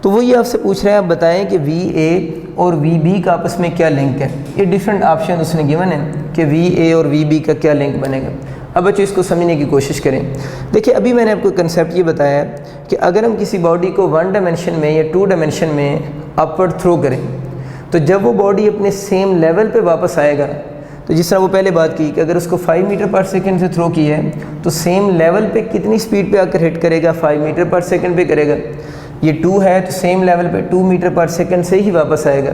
तो वो ये आपसे पूछ रहे हैं आप बताएं कि वी और वी का आपस में क्या लिंक है। ये डिफरेंट ऑप्शन उसने गिवन है कि वी और वी का क्या लिंक बनेगा। अब बच्चों इसको समझने की कोशिश करें। देखिए अभी मैंने आपको कंसेप्ट ये बताया कि अगर हम किसी बॉडी को 1 डायमेंशन में या 2 डायमेंशन में अपवर्ड थ्रो करें तो जब वो बॉडी अपने सेम लेवल पे वापस आएगा, तो जिस तरह वो पहले बात की कि अगर उसको 5 मीटर पर सेकंड से थ्रो किया है तो सेम लेवल पे कितनी स्पीड पे आकर हिट करेगा, 5 मीटर पर सेकंड पे करेगा। ये 2 है तो सेम लेवल पे 2 मीटर पर सेकंड से ही वापस आएगा।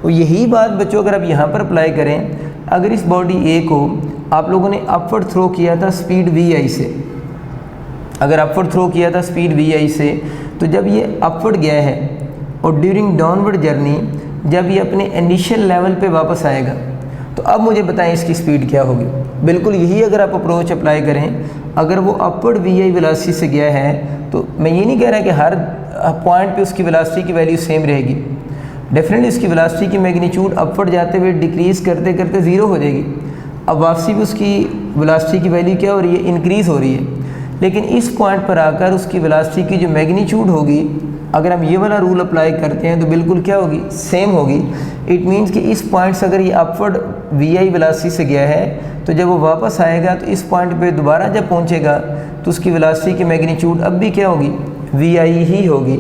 और यही बात बच्चों अगर आप यहाँ पर अप्लाई करें, अगर इस बॉडी ए को आप लोगों ने अपवर्ड थ्रो किया था स्पीड वी से, अगर अपवर्ड थ्रो किया था स्पीड वी से, तो जब ये अपवर्ड गया है और ड्यूरिंग डाउनवर्ड जर्नी जब ये अपने इनिशियल लेवल पे वापस आएगा तो अब मुझे बताएं इसकी स्पीड क्या होगी। बिल्कुल यही अगर आप अप्रोच अप्लाई करें, अगर वो अपवर्ड वी वेलोसिटी से गया है तो मैं ये नहीं कह रहा कि हर पॉइंट पे उसकी वेलोसिटी की वैल्यू सेम रहेगी। डेफिनेटली उसकी वेलोसिटी की मैग्नीट्यूड अपवर्ड जाते हुए डिक्रीज़ करते करते 0 हो जाएगी। अब वापसी भी उसकी वेलोसिटी की वैल्यू क्या हो रही है, इंक्रीज़ हो रही है। लेकिन इस पॉइंट पर आकर उसकी वेलोसिटी की जो मैग्नीट्यूड होगी, अगर हम ये वाला रूल अप्लाई करते हैं तो बिल्कुल क्या होगी, सेम होगी। इट मीन्स कि इस पॉइंट से अगर ये अपवर्ड वी वेलोसिटी से गया है तो जब वो वापस आएगा तो इस पॉइंट पे दोबारा जब पहुंचेगा तो उसकी वेलोसिटी की मैग्नीट्यूड अब भी क्या होगी, वी ही होगी।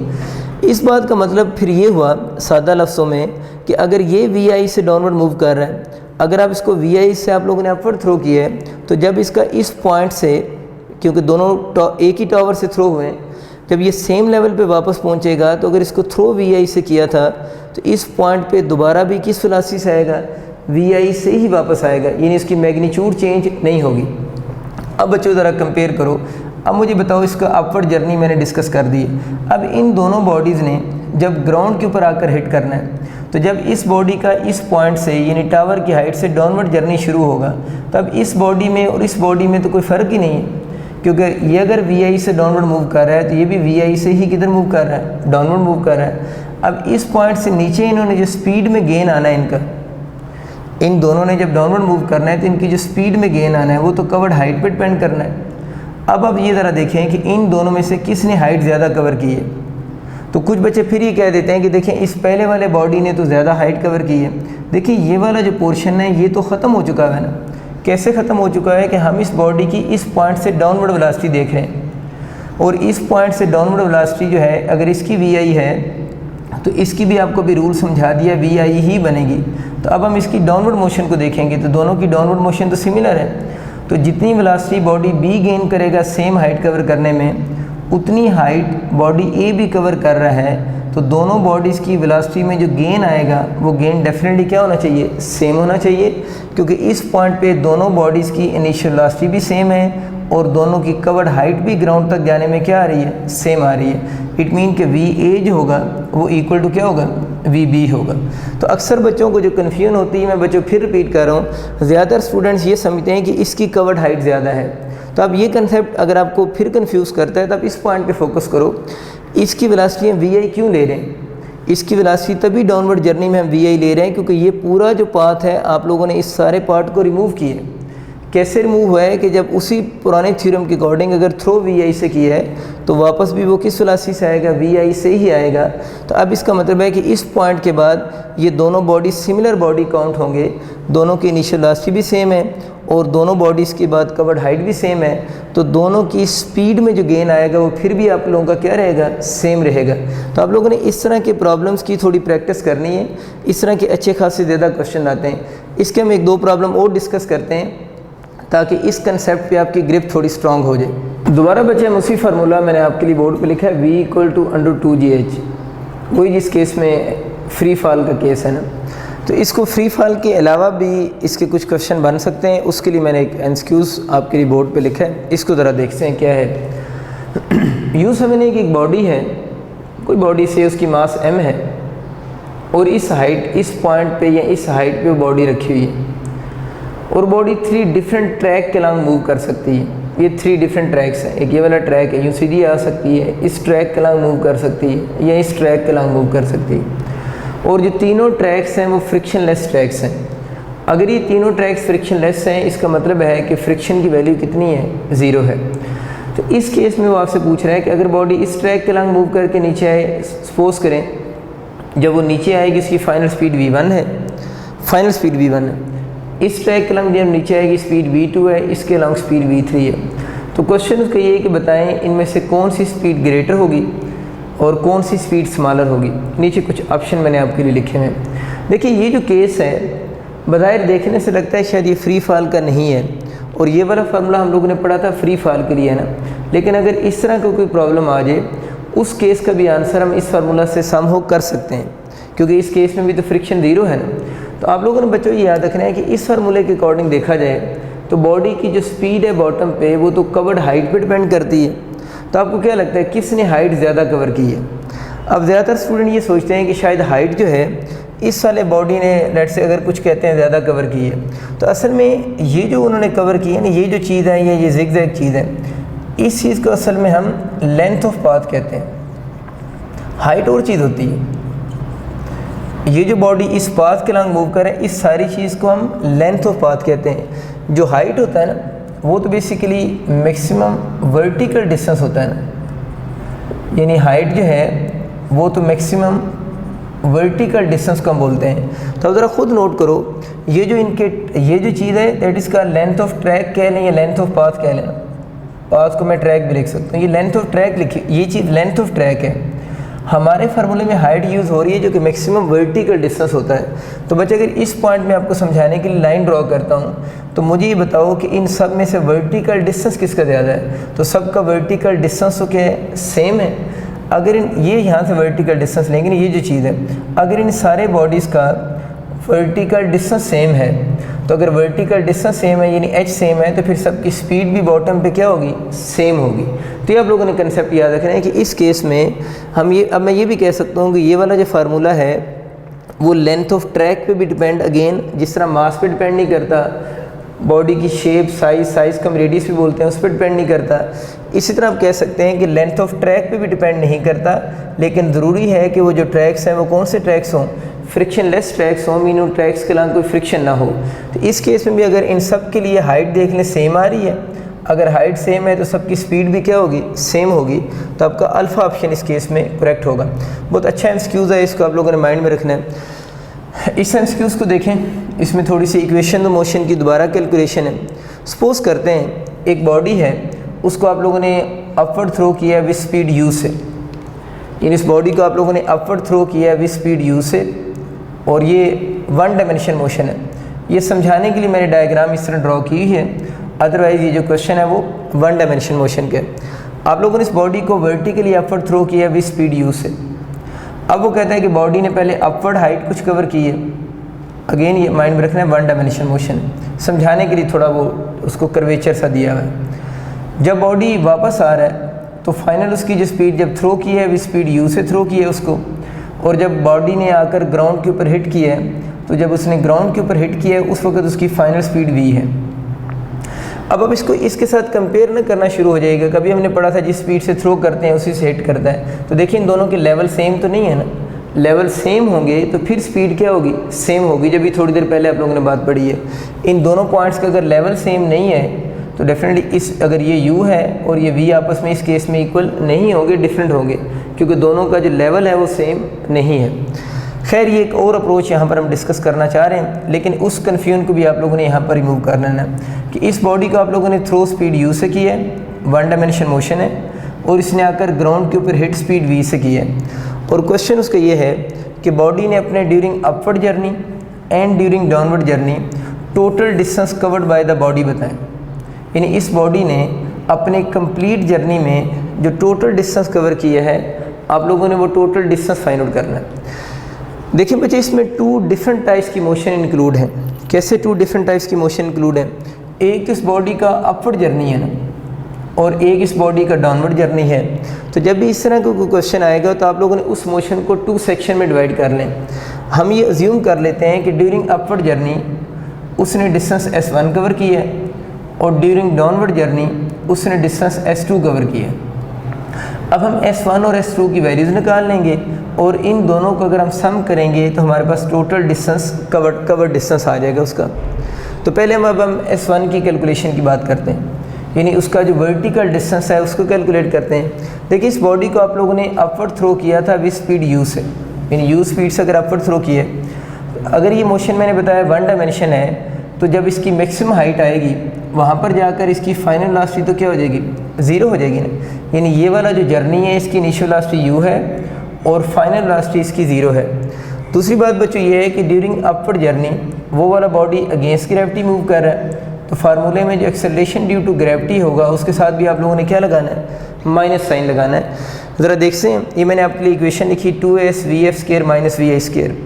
इस बात का मतलब फिर ये हुआ सादा लफ्ज़ों में कि अगर ये वी से डाउनवर्ड मूव कर रहा है, अगर आप इसको वी से आप लोगों ने अपवर्ड थ्रो किया है तो जब इसका इस पॉइंट से, क्योंकि दोनों एक ही टावर से थ्रो हुए हैं, जब ये सेम लेवल पे वापस पहुंचेगा तो अगर इसको थ्रो वी से किया था तो इस पॉइंट पे दोबारा भी किस वेलोसिटी से आएगा, वी से ही वापस आएगा, यानी इसकी मैग्नीट्यूड चेंज नहीं होगी। अब बच्चों ज़रा कंपेयर करो। अब मुझे बताओ इसका अपवर्ड जर्नी मैंने डिस्कस कर दी। अब इन दोनों बॉडीज़ ने जब ग्राउंड के ऊपर आकर हिट करना है तो जब इस बॉडी का इस पॉइंट से यानी टावर की हाइट से डाउनवर्ड जर्नी शुरू होगा, तब इस बॉडी में और इस बॉडी में तो कोई फ़र्क ही नहीं है, क्योंकि ये अगर वी से डाउनवर्ड मूव कर रहा है तो ये भी वी से ही किधर मूव कर रहा है, डाउनवर्ड मूव कर रहा है। अब इस पॉइंट से नीचे इन्होंने जो स्पीड में गेन आना है इनका, इन दोनों ने जब डाउनवर्ड मूव करना है तो इनकी जो स्पीड में गेन आना है वो तो कवर्ड हाइट पर डिपेंड करना है। अब ये ज़रा देखें कि इन दोनों में से किसने हाइट ज़्यादा कवर की है। तो कुछ बच्चे फिर ये कह देते हैं कि देखें इस पहले वाले बॉडी ने तो ज़्यादा हाइट कवर की है। देखिए ये वाला जो पोर्शन है ये तो ख़त्म हो चुका है ना। कैसे ख़त्म हो चुका है कि हम इस बॉडी की इस पॉइंट से डाउनवर्ड वेलोसिटी देख रहे हैं और इस पॉइंट से डाउनवर्ड वेलोसिटी जो है अगर इसकी वी है तो इसकी भी आपको भी रूल समझा दिया, वी ही बनेगी। तो अब हम इसकी डाउनवर्ड मोशन को देखेंगे तो दोनों की डाउनवर्ड मोशन तो सिमिलर है। तो जितनी वेलोसिटी बॉडी बी गेन करेगा सेम हाइट कवर करने में, उतनी हाइट बॉडी ए भी कवर कर रहा है। तो दोनों बॉडीज़ की वेलोसिटी में जो गेन आएगा वो गेन डेफिनेटली क्या होना चाहिए, सेम होना चाहिए, क्योंकि इस पॉइंट पे दोनों बॉडीज़ की इनिशियल वेलोसिटी भी सेम है और दोनों की कवर्ड हाइट भी ग्राउंड तक जाने में क्या आ रही है, सेम आ रही है। इट मीन कि वी ए जो होगा वो इक्वल टू क्या होगा, वी बी होगा। तो अक्सर बच्चों को जो कन्फ्यूजन होती है, मैं बच्चों फिर रिपीट कर रहा हूँ, ज़्यादातर स्टूडेंट्स ये समझते हैं कि इसकी कवर्ड हाइट ज़्यादा है। तो अब ये कंसेप्ट अगर आपको फिर कंफ्यूज करता है तो आप इस पॉइंट पे फोकस करो, इसकी वेलोसिटी हम वी आई क्यों ले रहे हैं, इसकी वेलोसिटी तभी डाउनवर्ड जर्नी में हम वी आई ले रहे हैं क्योंकि ये पूरा जो पाथ है आप लोगों ने इस सारे पार्ट को रिमूव किया है। कैसे रिमूव हुआ है कि जब उसी पुराने थ्योरम के अकॉर्डिंग अगर थ्रो वी आई से किया है तो वापस भी वो किस वेलोसिटी से आएगा, वी आई से ही आएगा। तो अब इसका मतलब है कि इस पॉइंट के बाद ये दोनों बॉडी सिमिलर बॉडी काउंट होंगे, दोनों की इनिशियल वेलोसिटी भी सेम है और दोनों बॉडीज़ के बाद कवर्ड हाइट भी सेम है, तो दोनों की स्पीड में जो गेन आएगा वो फिर भी आप लोगों का क्या रहेगा, सेम रहेगा। तो आप लोगों ने इस तरह के प्रॉब्लम्स की थोड़ी प्रैक्टिस करनी है, इस तरह के अच्छे खासे ज़्यादा क्वेश्चन आते हैं। इसके हम एक दो प्रॉब्लम और डिस्कस करते हैं ताकि इस कंसेप्ट पे आपकी ग्रिप थोड़ी स्ट्रांग हो जाए। दोबारा बच्चे हम उसी फार्मूला मैंने आपके लिए बोर्ड पे लिखा है v इक्वल टू √2gh, वही जिस केस में फ्री फॉल का केस है ना। तो इसको फ्री फॉल के अलावा भी इसके कुछ क्वेश्चन बन सकते हैं, उसके लिए मैंने एक एमसीक्यूज़ आपके लिए बोर्ड पे लिखा है, इसको ज़रा देखते हैं क्या है। यूँ समझने की एक बॉडी है, कोई बॉडी से उसकी मास m है और इस हाइट, इस पॉइंट पे या इस हाइट पे बॉडी रखी हुई है और बॉडी 3 डिफरेंट ट्रैक के अलॉन्ग मूव कर सकती है। ये 3 डिफरेंट ट्रैक्स हैं, एक ये वाला ट्रैक है, यूँ सीधी आ सकती है, इस ट्रैक के अलॉन्ग मूव कर सकती है या इस ट्रैक के अलॉन्ग मूव कर सकती है। और जो तीनों ट्रैक्स हैं वो फ्रिक्शनलेस ट्रैक्स हैं। अगर ये तीनों ट्रैक्स फ्रिक्शनलेस हैं इसका मतलब है कि फ्रिक्शन की वैल्यू कितनी है, 0 है। तो इस केस में वो आपसे पूछ रहा है कि अगर बॉडी इस ट्रैक के अलॉन्ग मूव करके नीचे आए, सपोज करें जब वो नीचे आएगी इसकी फाइनल स्पीड v1 है, फाइनल स्पीड v1 है, इस ट्रैक के अलॉन्ग जब नीचे आएगी स्पीड v2 है, इसके अलॉन्ग स्पीड v3 है। तो क्वेश्चन उसका ये है कि बताएं इनमें से कौन सी स्पीड ग्रेटर होगी और कौन सी स्पीड स्मॉलर होगी। नीचे कुछ ऑप्शन मैंने आपके लिए लिखे हैं। देखिए ये जो केस है बज़ाहिर देखने से लगता है शायद ये फ्री फॉल का नहीं है, और ये वाला फार्मूला हम लोगों ने पढ़ा था फ्री फॉल के लिए है ना। लेकिन अगर इस तरह का कोई प्रॉब्लम आ जाए उस केस का भी आंसर हम इस फार्मूला से सम हो कर सकते हैं, क्योंकि इस केस में भी तो फ्रिक्शन 0 है ना। तो आप लोगों ने बच्चों ये याद रखना है कि इस फार्मूले के अकॉर्डिंग देखा जाए तो बॉडी की जो स्पीड है बॉटम पे वो तो कवर्ड हाइट पे डिपेंड करती है। तो आपको क्या लगता है किसने हाइट ज़्यादा कवर की है? अब ज़्यादातर स्टूडेंट ये सोचते हैं कि शायद हाइट जो है इस वाले बॉडी ने लेट से अगर कुछ कहते हैं ज़्यादा कवर की है, तो असल में ये जो उन्होंने कवर की है ना, ये जो चीज़ है ये ज़िगज़ैग चीज़ है, इस चीज़ को असल में हम लेंथ ऑफ पाथ कहते हैं। हाइट और चीज़ होती है, ये जो बॉडी इस पाथ के अलॉन्ग मूव करे इस सारी चीज़ को हम लेंथ ऑफ पाथ कहते हैं। जो हाइट होता है ना वो तो बेसिकली मैक्सिमम वर्टिकल डिस्टेंस होता है ना, यानी हाइट जो है वो तो मैक्सिमम वर्टिकल डिस्टेंस को हम बोलते हैं। तो अब ज़रा खुद नोट करो, ये जो इनके ये जो चीज़ है दैट इसका लेंथ ऑफ ट्रैक कह लें या लेंथ ऑफ पाथ कह लें, पाथ को मैं ट्रैक भी लिख सकता हूँ, ये लेंथ ऑफ ट्रैक लिखी, ये चीज़ लेंथ ऑफ ट्रैक है। हमारे फार्मूले में हाइट यूज़ हो रही है जो कि मैक्सिमम वर्टिकल डिस्टेंस होता है। तो बच्चे अगर इस पॉइंट में आपको समझाने के लिए लाइन ड्रॉ करता हूँ तो मुझे ये बताओ कि इन सब में से वर्टिकल डिस्टेंस किसका ज़्यादा है? तो सबका वर्टिकल डिस्टेंस तो क्या है, सेम है। अगर इन ये यहाँ से वर्टिकल डिस्टेंस लेंगे ना, ये जो चीज़ है, अगर इन सारे बॉडीज़ का वर्टिकल डिस्टेंस सेम है, तो अगर वर्टिकल डिस्टेंस सेम है यानी h सेम है, तो फिर सबकी स्पीड भी बॉटम पे क्या होगी, सेम होगी। तो ये आप लोगों ने कंसेप्ट याद रखना है कि इस केस में हम ये, अब मैं ये भी कह सकता हूँ कि ये वाला जो फार्मूला है वो लेंथ ऑफ ट्रैक पे भी डिपेंड, अगेन जिस तरह मास पे डिपेंड नहीं करता, बॉडी की शेप, साइज़ का हम रेडियस भी बोलते हैं, उस पर डिपेंड नहीं करता। इसी तरह आप कह सकते हैं कि लेंथ ऑफ ट्रैक पे भी डिपेंड नहीं करता, लेकिन ज़रूरी है कि वो जो ट्रैक्स हैं वो कौन से ट्रैक्स हों, फ्रिक्शनलेस ट्रैक्स हों, मीन उन ट्रैक्स के अलावा कोई फ्रिक्शन ना हो। तो इस केस में भी अगर इन सब के लिए हाइट देख लें सेम आ रही है, अगर हाइट सेम है तो सबकी स्पीड भी क्या होगी, सेम होगी। तो आपका अल्फ़ा ऑप्शन इस केस में करेक्ट होगा। बहुत अच्छा एमसीक्यूज़ है, इसको आप लोगों ने माइंड में रखना है। इस एमसीक्यूज़ को देखें, इसमें थोड़ी सी इक्वेशन मोशन की दोबारा कैलकुलेशन है। सपोज़ करते हैं एक बॉडी है, उसको आप लोगों ने अपवर्ड थ्रो किया विद स्पीड u से, यानी इस बॉडी को आप लोगों ने अपवर्ड थ्रो किया विद स्पीड u से, और ये 1 डायमेंशन मोशन है। ये समझाने के लिए मैंने डायग्राम इस तरह ड्रॉ की है, अदरवाइज़ ये जो क्वेश्चन है वो 1 डायमेंशन मोशन का है। आप लोगों ने इस बॉडी को वर्टिकली अपवर्ड थ्रो किया विद स्पीड u से। अब वो कहता है कि बॉडी ने पहले अपवर्ड हाइट कुछ कवर की है, अगेन ये माइंड में रखना है वन डायमेंशन मोशन, समझाने के लिए थोड़ा वो उसको कर्वेचर सा दिया हुआ है। जब बॉडी वापस आ रहा है तो फाइनल उसकी जो स्पीड जब थ्रो की है वो स्पीड यू से थ्रो की है उसको, और जब बॉडी ने आकर ग्राउंड के ऊपर हिट किया है तो जब उसने ग्राउंड के ऊपर हिट किया है उस वक्त उसकी फाइनल स्पीड वी है। अब इसको इसके साथ कंपेयर न करना शुरू हो जाएगा। कभी हमने पढ़ा था जिस स्पीड से थ्रो करते हैं उसी से हिट करता है, तो देखिए इन दोनों के लेवल सेम तो नहीं है ना, लेवल सेम होंगे तो फिर स्पीड क्या होगी, सेम होगी। जब भी थोड़ी देर पहले आप लोगों ने बात पढ़ी है, इन दोनों पॉइंट्स का अगर लेवल सेम नहीं है तो डेफिनेटली इस अगर ये u है और ये v आपस में इस केस में इक्वल नहीं होंगे, डिफरेंट होंगे, क्योंकि दोनों का जो लेवल है वो सेम नहीं है। खैर ये एक और अप्रोच यहाँ पर हम डिस्कस करना चाह रहे हैं, लेकिन उस कन्फ्यूजन को भी आप लोगों ने यहाँ पर रिमूव कर लेना है कि इस बॉडी को आप लोगों ने थ्रो स्पीड u से की है, वन डायमेंशन मोशन है, और इसने आकर ग्राउंड के ऊपर हिट स्पीड v से की है। और क्वेश्चन उसका ये है कि बॉडी ने अपने during upward journey and during downward journey total distance covered by the body बताएं। यानी इस बॉडी ने अपने कंप्लीट जर्नी में जो टोटल डिस्टेंस कवर किया है, आप लोगों ने वो टोटल डिस्टेंस फाइंड आउट करना है। देखिए बच्चे इसमें टू डिफरेंट टाइप्स की मोशन इंक्लूड हैं। कैसे टू डिफरेंट टाइप्स की मोशन इंक्लूड है? एक इस बॉडी का अपवर्ड जर्नी है ना, और एक इस बॉडी का डाउनवर्ड जर्नी है। तो जब भी इस तरह का कोई क्वेश्चन आएगा तो आप लोगों ने उस मोशन को टू सेक्शन में डिवाइड कर लें। हम ये अज्यूम कर लेते हैं कि ड्यूरिंग अपवर्ड जर्नी उसने डिस्टेंस s1 कवर की है और ड्यूरिंग डाउनवर्ड जर्नी उसने डिस्टेंस s2 कवर किया है। अब हम s1 और s2 की वैल्यूज़ निकाल लेंगे और इन दोनों को अगर हम सम करेंगे तो हमारे पास टोटल डिस्टेंस कवर्ड डिस्टेंस आ जाएगा उसका। तो पहले हम s1 की कैलकुलेशन की बात करते हैं, यानी उसका जो वर्टिकल डिस्टेंस है उसको कैलकुलेट करते हैं। देखिए इस बॉडी को आप लोगों ने अपवर्ड थ्रो किया था विद स्पीड u से, यानी u स्पीड से अगर अपवर्ड थ्रो किए, अगर ये मोशन मैंने बताया वन डायमेंशन है, तो जब इसकी मैक्सिमम हाइट आएगी वहाँ पर जाकर इसकी फाइनल वेलोसिटी तो क्या हो जाएगी, ज़ीरो हो जाएगी ना। यानी ये वाला जो जर्नी है इसकी इनिशियल वेलोसिटी u है और फाइनल वेलोसिटी इसकी ज़ीरो है। दूसरी बात बच्चों ये है कि ड्यूरिंग अपवर्ड जर्नी वो वाला बॉडी अगेंस्ट ग्रेविटी मूव कर रहा है, तो फार्मूले में जो एक्सेलरेशन ड्यू टू ग्रेविटी होगा उसके साथ भी आप लोगों ने क्या लगाना है, माइनस साइन लगाना है। ज़रा देखते हैं, ये मैंने आपके लिए इक्वेशन लिखी 2s vf square minus vi square.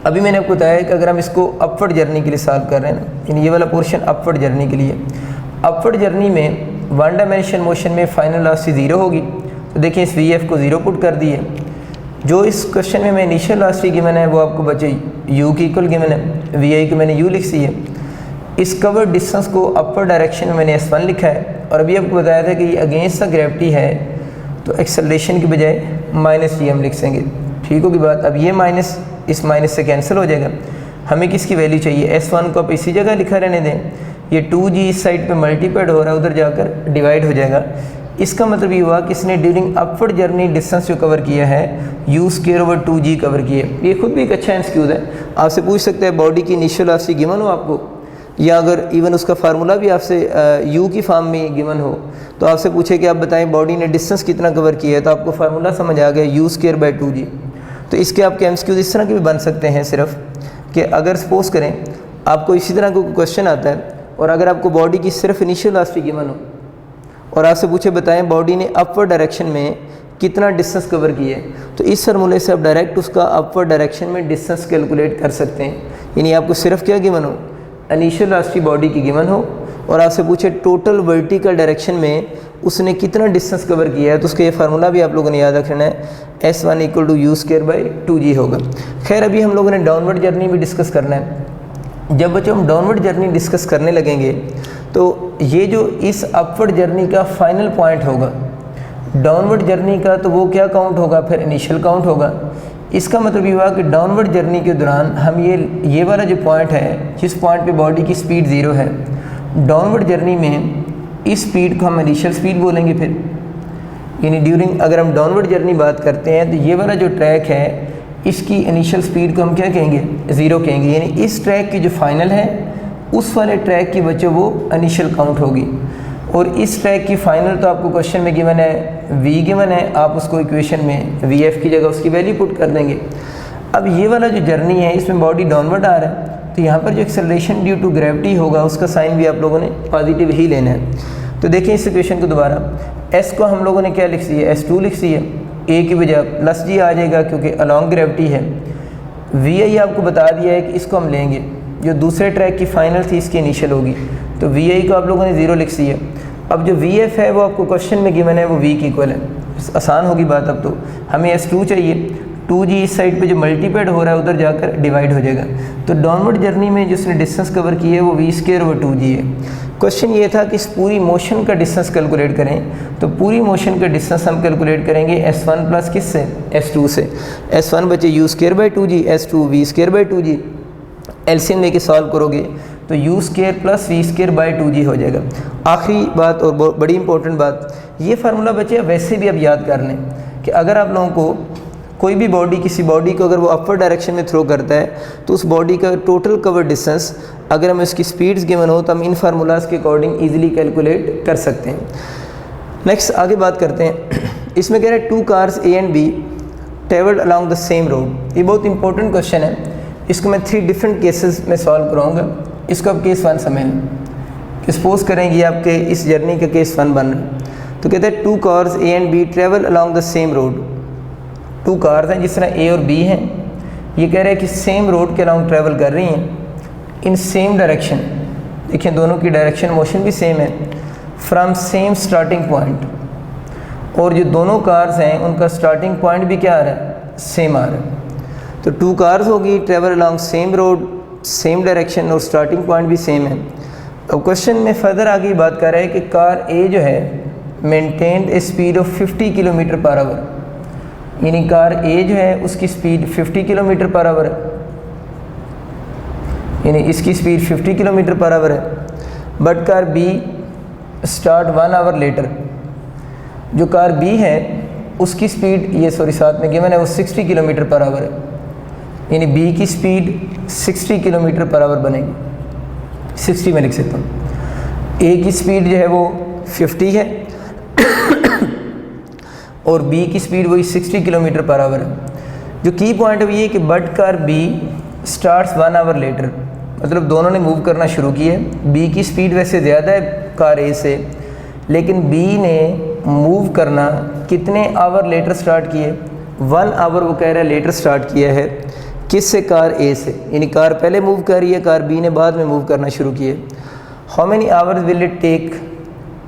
अभी मैंने आपको बताया कि अगर हम इसको अपवर्ड जर्नी के लिए सॉल्व कर रहे हैं ना, यानी ये वाला पोर्शन अपवर्ड जर्नी के लिए, अपवर्ड जर्नी में वन डायमेंशन मोशन में फाइनल वेलोसिटी ज़ीरो होगी। तो देखिए इस vf को ज़ीरो पुट कर दिए। जो इस क्वेश्चन में मैं इनिशियल वेलोसिटी गिवन है वो आपको बचे u की इक्वल गिवन है, vi को मैंने u लिख दी है। इस कवर्ड डिस्टेंस को अपर डायरेक्शन में मैंने s1 लिखा है, और अभी आपको बताया था कि ये अगेंस्ट द ग्रेविटी है तो एक्सेलरेशन की बजाय माइनस जी हम लिख देंगे। ठीक होगी बात। अब ये माइनस इस माइनस से कैंसिल हो जाएगा। हमें किसकी वैल्यू चाहिए, s1 को आप इसी जगह लिखा रहने दें। ये 2g इस साइड पे मल्टीप्लाइड हो रहा है, उधर जाकर डिवाइड हो जाएगा। इसका मतलब ये हुआ कि इसने ड्यूरिंग अपवर्ड जर्नी डिस्टेंस जो कवर किया है u square over 2g cover किया है। ये खुद भी एक अच्छा एक्सक्यूज है। आपसे पूछ सकते हैं बॉडी की इनिशियल वेलोसिटी गिवन हो आपको, या अगर इवन उसका फार्मूला भी आपसे u की फॉर्म में गिवन हो, तो आपसे पूछे कि आप बताएं बॉडी ने डिस्टेंस कितना कवर किया है, तो आपको फार्मूला समझ आ गया u स्क्वायर बाई 2g। तो इसके आपके एमसीक्यूज इस तरह के भी बन सकते हैं, सिर्फ कि अगर सपोज करें आपको इसी तरह का क्वेश्चन आता है और अगर आपको बॉडी की सिर्फ इनिशियल वेलोसिटी गिवन हो और आपसे पूछे बताएं बॉडी ने अपवर्ड डायरेक्शन में कितना डिस्टेंस कवर किया है, तो इस फार्मूले से आप डायरेक्ट उसका अपवर्ड डायरेक्शन में डिस्टेंस कैलकुलेट कर सकते हैं। यानी आपको सिर्फ क्या गिवन हो, इनिशियल वेलोसिटी बॉडी की गिवन हो और आपसे पूछे टोटल वर्टिकल डायरेक्शन में उसने कितना डिस्टेंस कवर किया है, तो उसका ये फार्मूला भी आप लोगों ने याद रखना है, s1 equal to u square by 2g होगा। खैर अभी हम लोगों ने डाउनवर्ड जर्नी भी डिस्कस करना है। जब बच्चों हम डाउनवर्ड जर्नी डिस्कस करने लगेंगे तो ये जो इस अपवर्ड जर्नी का फाइनल पॉइंट होगा डाउनवर्ड जर्नी का, तो वो क्या काउंट होगा, फिर इनिशियल काउंट होगा। इसका मतलब ये हुआ कि डाउनवर्ड जर्नी के दौरान हम ये वाला जो पॉइंट है, जिस पॉइंट पे बॉडी की स्पीड ज़ीरो है, डाउनवर्ड जर्नी में इस स्पीड को हम इनिशियल स्पीड बोलेंगे। फिर यानी ड्यूरिंग अगर हम डाउनवर्ड जर्नी बात करते हैं तो ये वाला जो ट्रैक है इसकी इनिशियल स्पीड को हम क्या कहेंगे, ज़ीरो कहेंगे। यानी इस ट्रैक की जो फाइनल है उस वाले ट्रैक की वजह वो इनिशियल काउंट होगी, और इस ट्रैक की फाइनल तो आपको क्वेश्चन में गिवन है v गिवन है, आप उसको इक्वेशन में vf की जगह उसकी वैल्यू पुट कर देंगे। अब ये वाला जो जर्नी है इसमें बॉडी डाउनवर्ड आ रहा है, तो यहाँ पर जो एक्सेलरेशन ड्यू टू ग्रेविटी होगा उसका साइन भी आप लोगों ने पॉजिटिव ही लेना है। तो देखिए इस इक्वेशन को दोबारा, s को हम लोगों ने क्या लिख दी है, s2 लिख दी है, ए की बजाय प्लस जी आ जाएगा क्योंकि अलॉन्ग ग्रेविटी है। वी आई आपको बता दिया है कि इसको हम लेंगे, जो दूसरे ट्रैक की फाइनल थी इसकी इनिशियल होगी, तो वी आई को आप लोगों ने 0 लिख दी है। अब जो वी एफ है वो आपको क्वेश्चन में गिवन है, वो वी की इक्वल है। आसान होगी बात। अब तो हमें S2 चाहिए, 2G इस साइड पे जो मल्टीप्लाइड हो रहा है उधर जाकर डिवाइड हो जाएगा। तो डाउनवर्ड जर्नी में जिसने डिस्टेंस कवर की है वो v² और 2G है। क्वेश्चन ये था कि इस पूरी मोशन का डिस्टेंस कैलकुलेट करें, तो पूरी मोशन का डिस्टेंस हम कैलकुलेट करेंगे S1 प्लस किससे, S2 से। S1 बचे u² 2G, S2 v² 2G। LCM लेके सॉल्व करोगे तो u² प्लस v² 2G हो जाएगा। आखिरी बात और बड़ी इंपॉर्टेंट बात, ये फार्मूला बचे वैसे भी अब याद कर लें कि अगर आप लोगों को कोई भी बॉडी, किसी बॉडी को अगर वो अपवर्ड डायरेक्शन में थ्रो करता है तो उस बॉडी का टोटल कवर डिस्टेंस अगर हमें उसकी स्पीड्स गिवन हो तो हम इन फार्मूलाज के अकॉर्डिंग इजीली कैलकुलेट कर सकते हैं। नेक्स्ट आगे बात करते हैं। इसमें कह रहे हैं 2 cars A and B travelled along the same road. ये बहुत इंपॉर्टेंट क्वेश्चन है, इसको मैं 3 डिफरेंट केसेस में सॉल्व कराऊंगा। इसको आप केस 1 समझ लें कि सपोज करेंगे आपके इस जर्नी का केस 1 बन रहा है। तो कहते हैं 2 cars A and B travel along the same road. 2 cars हैं जिस तरह A और B हैं, ये कह रहे हैं कि सेम रोड के अलॉन्ग ट्रैवल कर रही हैं इन सेम डायरेक्शन। देखिए दोनों की डायरेक्शन मोशन भी सेम है, फ्रॉम सेम स्टार्टिंग पॉइंट, और जो दोनों कार्स हैं उनका स्टार्टिंग पॉइंट भी क्या आ रहा है, सेम आ रहा है। तो 2 कार्स होगी travel along same road, same direction और स्टार्टिंग पॉइंट भी सेम है। अब क्वेश्चन में फर्दर आगे बात कर रहा है कि कार A जो है maintained A speed of 50 kilometre per hour, यानी कार A जो है उसकी स्पीड 50 किलोमीटर पर आवर है, यानी इसकी स्पीड 50 किलोमीटर पर आवर है। But car B start 1 hour later. जो कार B है उसकी स्पीड, ये सॉरी साथ में गिवन है, वो 60 किलोमीटर पर आवर है, यानी B की स्पीड 60 किलोमीटर पर आवर बनेगी। 60 में लिख सकता हूँ। A की स्पीड जो है वो 50 है और B की स्पीड वही 60 किलोमीटर पर आवर है। जो की पॉइंट है ये कि but car B starts 1 hour later, मतलब दोनों ने मूव करना शुरू किए। B की स्पीड वैसे ज़्यादा है कार A से, लेकिन B ने मूव करना कितने आवर लेटर स्टार्ट किए, 1 आवर वो कह रहा है लेटर स्टार्ट किया है। किससे, कार A से, यानी कार पहले मूव कर रही है, कार B ने बाद में मूव करना शुरू किए। How many hours will it take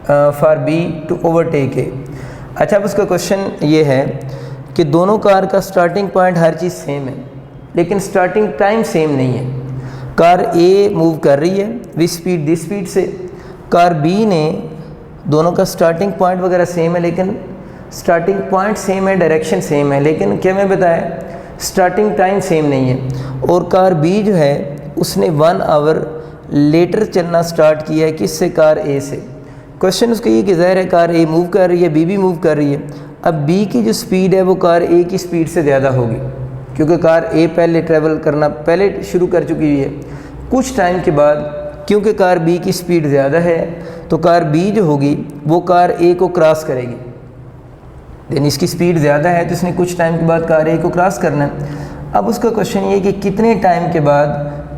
for B to overtake A। अच्छा, अब उसका क्वेश्चन ये है कि दोनों कार का स्टार्टिंग पॉइंट हर चीज़ सेम है, लेकिन स्टार्टिंग टाइम सेम नहीं है। कार A मूव कर रही है विद स्पीड दिस स्पीड से, कार B ने, दोनों का स्टार्टिंग पॉइंट वगैरह सेम है, लेकिन स्टार्टिंग पॉइंट सेम है, डायरेक्शन सेम है, लेकिन क्या मैं बताया स्टार्टिंग टाइम सेम नहीं है। और कार B जो है उसने 1 आवर लेटर चलना स्टार्ट किया है, किससे, कार A से। क्वेश्चन उसका ये कि ज़ाहिर है कार A मूव कर रही है, B भी मूव कर रही है। अब B की जो स्पीड है वो कार A की स्पीड से ज़्यादा होगी, क्योंकि कार A पहले ट्रैवल करना पहले शुरू कर चुकी हुई है। कुछ टाइम के बाद क्योंकि कार B की स्पीड ज़्यादा है तो कार B जो होगी वो कार A को क्रॉस करेगी। यानी इसकी स्पीड ज़्यादा है तो इसने कुछ टाइम के बाद कार A को क्रॉस करना है। अब उसका क्वेश्चन ये कि कितने टाइम के बाद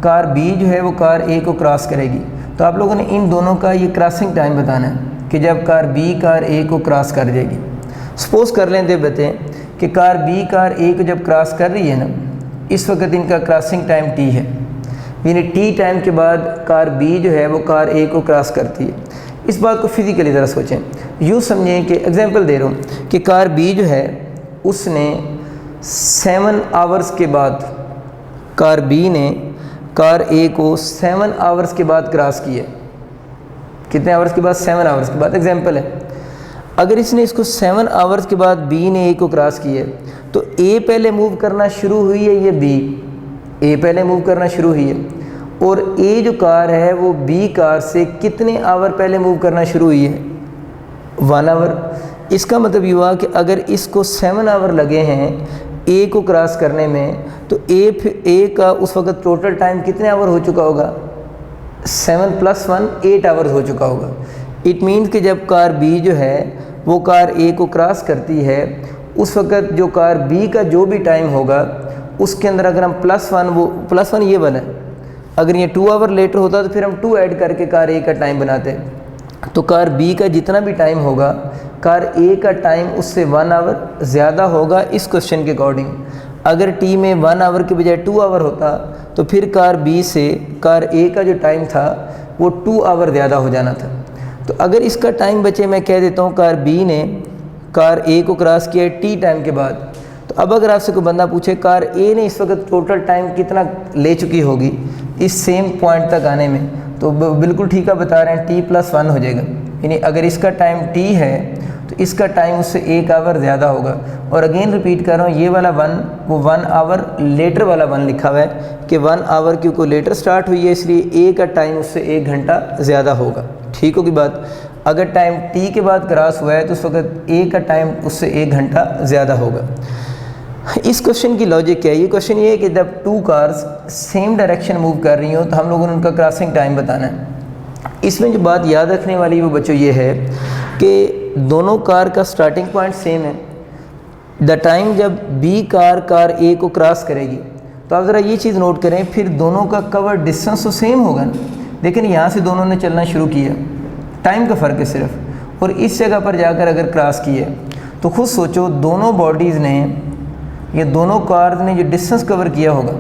कार B जो है वो कार A को क्रॉस करेगी। तो आप लोगों ने इन दोनों का ये क्रॉसिंग टाइम बताना है कि जब कार B कार A को क्रॉस कर जाएगी। सपोज कर लेते बताएं कि कार B कार A को जब क्रॉस कर रही है ना, इस वक्त इनका क्रॉसिंग टाइम T है, यानी T टाइम के बाद कार B जो है वो कार A को क्रॉस करती है। इस बात को फिज़िकली ज़रा सोचें, यूँ समझें कि एग्जांपल दे रहा हूँ कि कार B जो है उसने 7 आवर्स के बाद, कार B ने कार A को 7 आवर्स के बाद क्रॉस किया। कितने आवर्स के बाद, 7 आवर्स के बाद। एग्जांपल है, अगर इसने इसको 7 आवर्स के बाद B ने A को क्रॉस किया तो A पहले मूव करना शुरू हुई है, ये A पहले मूव करना शुरू हुई है, और A जो कार है वो B कार से कितने आवर पहले मूव करना शुरू हुई है, 1 आवर। इसका मतलब ये हुआ कि अगर इसको 7 आवर लगे हैं A को क्रॉस करने में, तो A का उस वक्त टोटल टाइम कितने आवर हो चुका होगा, 7 + 1 8 आवर्स हो चुका होगा। इट मीन्स कि जब कार B जो है वो कार A को क्रॉस करती है, उस वक्त जो कार B का जो भी टाइम होगा उसके अंदर अगर हम +1, वो +1 ये बना है, अगर ये 2 आवर लेटर होता तो फिर हम 2 ऐड करके कार A का टाइम बनाते हैं। तो कार B का जितना भी टाइम होगा कार ए का टाइम उससे 1 आवर ज़्यादा होगा इस क्वेश्चन के अकॉर्डिंग। अगर टी में 1 आवर के बजाय 2 आवर होता तो फिर कार बी से कार ए का जो टाइम था वो 2 आवर ज़्यादा हो जाना था। तो अगर इसका टाइम बचे, मैं कह देता हूँ कार बी ने कार ए को क्रॉस किया टी टाइम के बाद, तो अब अगर आपसे कोई बंदा पूछे कार ए ने इस वक्त टोटल टाइम कितना ले चुकी होगी इस सेम पॉइंट तक आने में, तो बिल्कुल ठीक है बता रहे हैं t+1 हो जाएगा। यानी अगर इसका टाइम t है तो इसका टाइम उससे 1 आवर ज़्यादा होगा। और अगेन रिपीट कर रहा हूँ, ये वाला 1 वो 1 आवर लेटर वाला 1 लिखा हुआ है कि 1 आवर क्योंकि लेटर स्टार्ट हुई है इसलिए a का टाइम उससे 1 घंटा ज़्यादा होगा। ठीक होगी बात। अगर टाइम t के बाद क्रॉस हुआ है तो उस वक्त a का टाइम उससे 1 घंटा ज़्यादा होगा। इस क्वेश्चन की लॉजिक क्या है? ये क्वेश्चन ये है कि जब 2 कार्स सेम डायरेक्शन मूव कर रही हो तो हम लोगों ने उनका क्रॉसिंग टाइम बताना है। इसमें जो बात याद रखने वाली वो बच्चों ये है कि दोनों कार का स्टार्टिंग पॉइंट सेम है। द टाइम जब बी कार ए को क्रॉस करेगी तो आप ज़रा ये चीज़ नोट करें, फिर दोनों का कवर डिस्टेंस तो सेम होगा ना। लेकिन यहाँ से दोनों ने चलना शुरू किया, टाइम का फ़र्क है सिर्फ, और इस जगह पर जाकर अगर क्रॉस किए तो खुद सोचो दोनों बॉडीज़ ने या दोनों कार्स ने जो डिस्टेंस कवर किया होगा,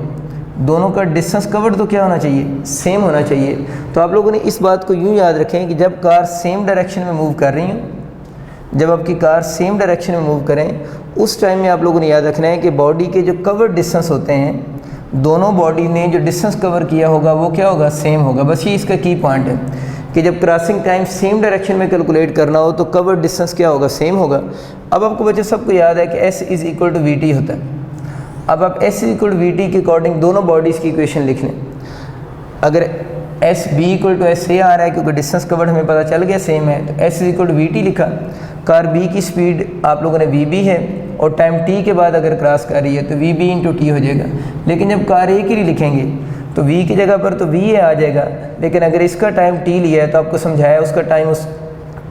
दोनों का डिस्टेंस कवर तो क्या होना चाहिए? सेम होना चाहिए। तो आप लोगों ने इस बात को यूँ याद रखें कि जब कार सेम डायरेक्शन में मूव कर रही हैं, जब आपकी कार सेम डायरेक्शन में मूव करें उस टाइम में आप लोगों ने याद रखना है कि बॉडी के जो कवर डिस्टेंस होते हैं, दोनों बॉडी ने जो डिस्टेंस कवर किया होगा वो क्या होगा? सेम होगा। बस ये इसका की पॉइंट है कि जब क्रॉसिंग टाइम सेम डायरेक्शन में कैलकुलेट करना हो तो कवर डिस्टेंस क्या होगा? सेम होगा। अब आपको बच्चे सबको याद है कि S=VT होता है। अब आप S=VT के अकॉर्डिंग दोनों बॉडीज़ की इक्वेशन लिख लें। अगर SB=SA आ रहा है क्योंकि डिस्टेंस कवर्ड हमें पता चल गया सेम है, तो S=VT लिखा। कार B की स्पीड आप लोगों ने VB है और टाइम t के बाद अगर क्रॉस कर रही है तो VB×T हो जाएगा। लेकिन जब कार A के लिए लिखेंगे तो V की जगह पर तो VA आ जाएगा, लेकिन अगर इसका टाइम t लिया है तो आपको समझाया उसका टाइम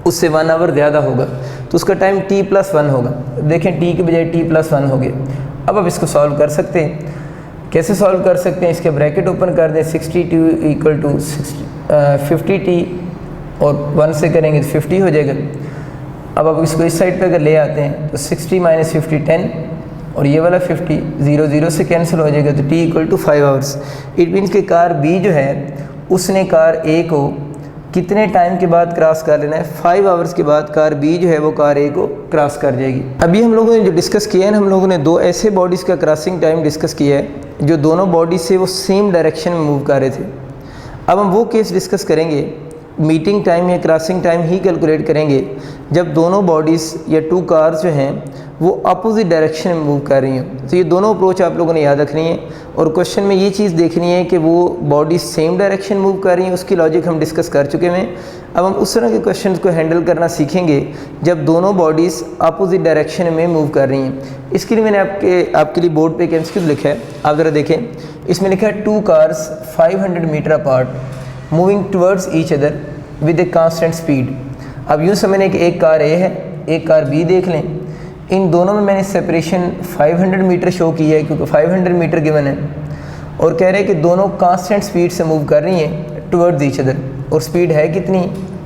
उससे 1 आवर ज़्यादा होगा तो उसका टाइम t+1 होगा। देखें t के बजाय t+1 हो गया। अब आप इसको सॉल्व कर सकते हैं। कैसे सॉल्व कर सकते हैं? इसके ब्रैकेट ओपन कर दें, 62 = 50t और 1 से करेंगे तो 50 हो जाएगा। अब आप इसको इस साइड पे अगर ले आते हैं तो 60 - 50 10 और ये वाला 50 0 0 से कैंसिल हो जाएगा तो t = 5 आवर्स। इट मीन्स कि कार B जो है उसने कार A को कितने टाइम के बाद क्रॉस कर लेना है? 5 आवर्स के बाद कार B जो है वो कार A को क्रॉस कर जाएगी। अभी हम लोगों ने जो डिस्कस किया है, हम लोगों ने 2 ऐसे बॉडीज़ का क्रॉसिंग टाइम डिस्कस किया है जो दोनों बॉडी से वो सेम डायरेक्शन में मूव कर रहे थे। अब हम वो केस डिस्कस करेंगे, मीटिंग टाइम या क्रॉसिंग टाइम ही कैलकुलेट करेंगे जब दोनों बॉडीज़ या 2 कार्स जो हैं वो अपोजिट डायरेक्शन में मूव कर रही हैं। तो ये दोनों अप्रोच आप लोगों ने याद रखनी है और क्वेश्चन में ये चीज़ देखनी है कि वो बॉडी सेम डायरेक्शन मूव कर रही हैं, उसकी लॉजिक हम डिस्कस कर चुके हैं। अब हम उस तरह के क्वेश्चंस को हैंडल करना सीखेंगे जब दोनों बॉडीज़ अपोजिट डायरेक्शन में मूव कर रही हैं। इसके लिए मैंने आपके लिए बोर्ड पे एक एमसीक्यू लिखा है, आप ज़रा देखें। इसमें लिखा है 2 cars 500 metre apart moving towards each other with a constant speed. अब यूँ समझने कि एक कार A है, एक कार B देख लें। इन दोनों में मैंने सेपरेशन 500 मीटर शो की है क्योंकि 500 मीटर गिवन है और कह रहे हैं कि दोनों कांस्टेंट स्पीड से मूव कर रही हैं टुवर्ड्स ईच अदर। और स्पीड है कितनी?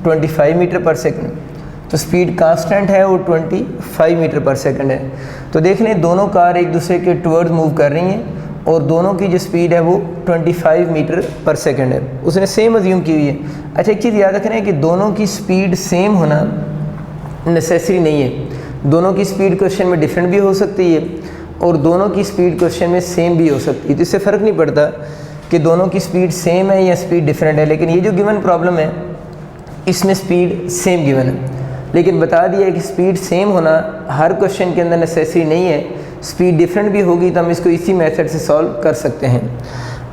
25 मीटर पर सेकंड। तो स्पीड कांस्टेंट है और 25 मीटर पर सेकंड है। तो देख लें दोनों कार एक दूसरे के टुवर्ड्स मूव कर रही हैं और दोनों की जो स्पीड है वो 25 मीटर पर सेकंड है। उसने सेम अज्यूम की हुई है। अच्छा, एक चीज़ याद रखना है कि दोनों की स्पीड सेम होना नेसेसरी नहीं है। दोनों की स्पीड क्वेश्चन में डिफरेंट भी हो सकती है और दोनों की स्पीड क्वेश्चन में सेम भी हो सकती है। तो इससे फ़र्क नहीं पड़ता कि दोनों की स्पीड सेम है या स्पीड डिफरेंट है। लेकिन ये जो गिवन प्रॉब्लम है इसमें स्पीड सेम गिवन है, लेकिन बता दिया है कि स्पीड सेम होना हर क्वेश्चन के अंदर नेसेसरी नहीं है। स्पीड डिफरेंट भी होगी तो हम इसको इसी मेथड से सॉल्व कर सकते हैं।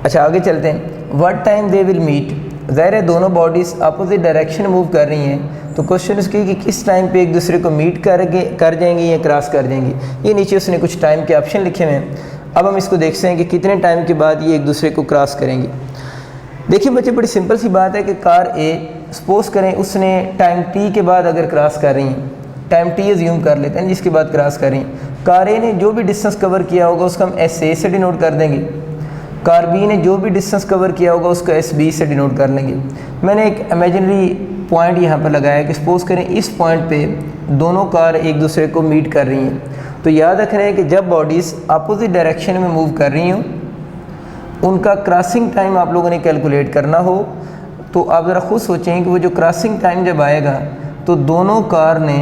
अच्छा, आगे चलते हैं। What time they will meet. ज़ाहिर है दोनों बॉडीज़ अपोजिट डायरेक्शन मूव कर रही हैं, तो क्वेश्चन इसकी कि किस टाइम पे एक दूसरे को मीट कर जाएंगी या क्रॉस कर जाएंगी। ये नीचे उसने कुछ टाइम के ऑप्शन लिखे हुए हैं। अब हम इसको देखते हैं कि कितने टाइम के बाद ये एक दूसरे को क्रॉस करेंगी। देखिए बच्चे, बड़ी सिंपल सी बात है कि कार A सपोज करें उसने टाइम t के बाद अगर क्रॉस कर रही हैं, टाइम t अज्यूम कर लेते हैं जिसके बाद क्रॉस कर रही हैं। कार A ने जो भी डिस्टेंस कवर किया होगा उसका हम SA से डिनोट कर देंगे। कार B ने जो भी डिस्टेंस कवर किया होगा उसका SB से डिनोट कर लेंगे। मैंने एक इमेजिनरी पॉइंट यहाँ पर लगाया कि सपोज करें इस पॉइंट पे दोनों कार एक दूसरे को मीट कर रही हैं, तो याद रखना है कि जब बॉडीज़ अपोजिट डायरेक्शन में मूव कर रही हों उनका क्रॉसिंग टाइम आप लोगों ने कैलकुलेट करना हो। तो आप ज़रा खुद सोचें कि वो जो क्रॉसिंग टाइम जब आएगा तो दोनों कार ने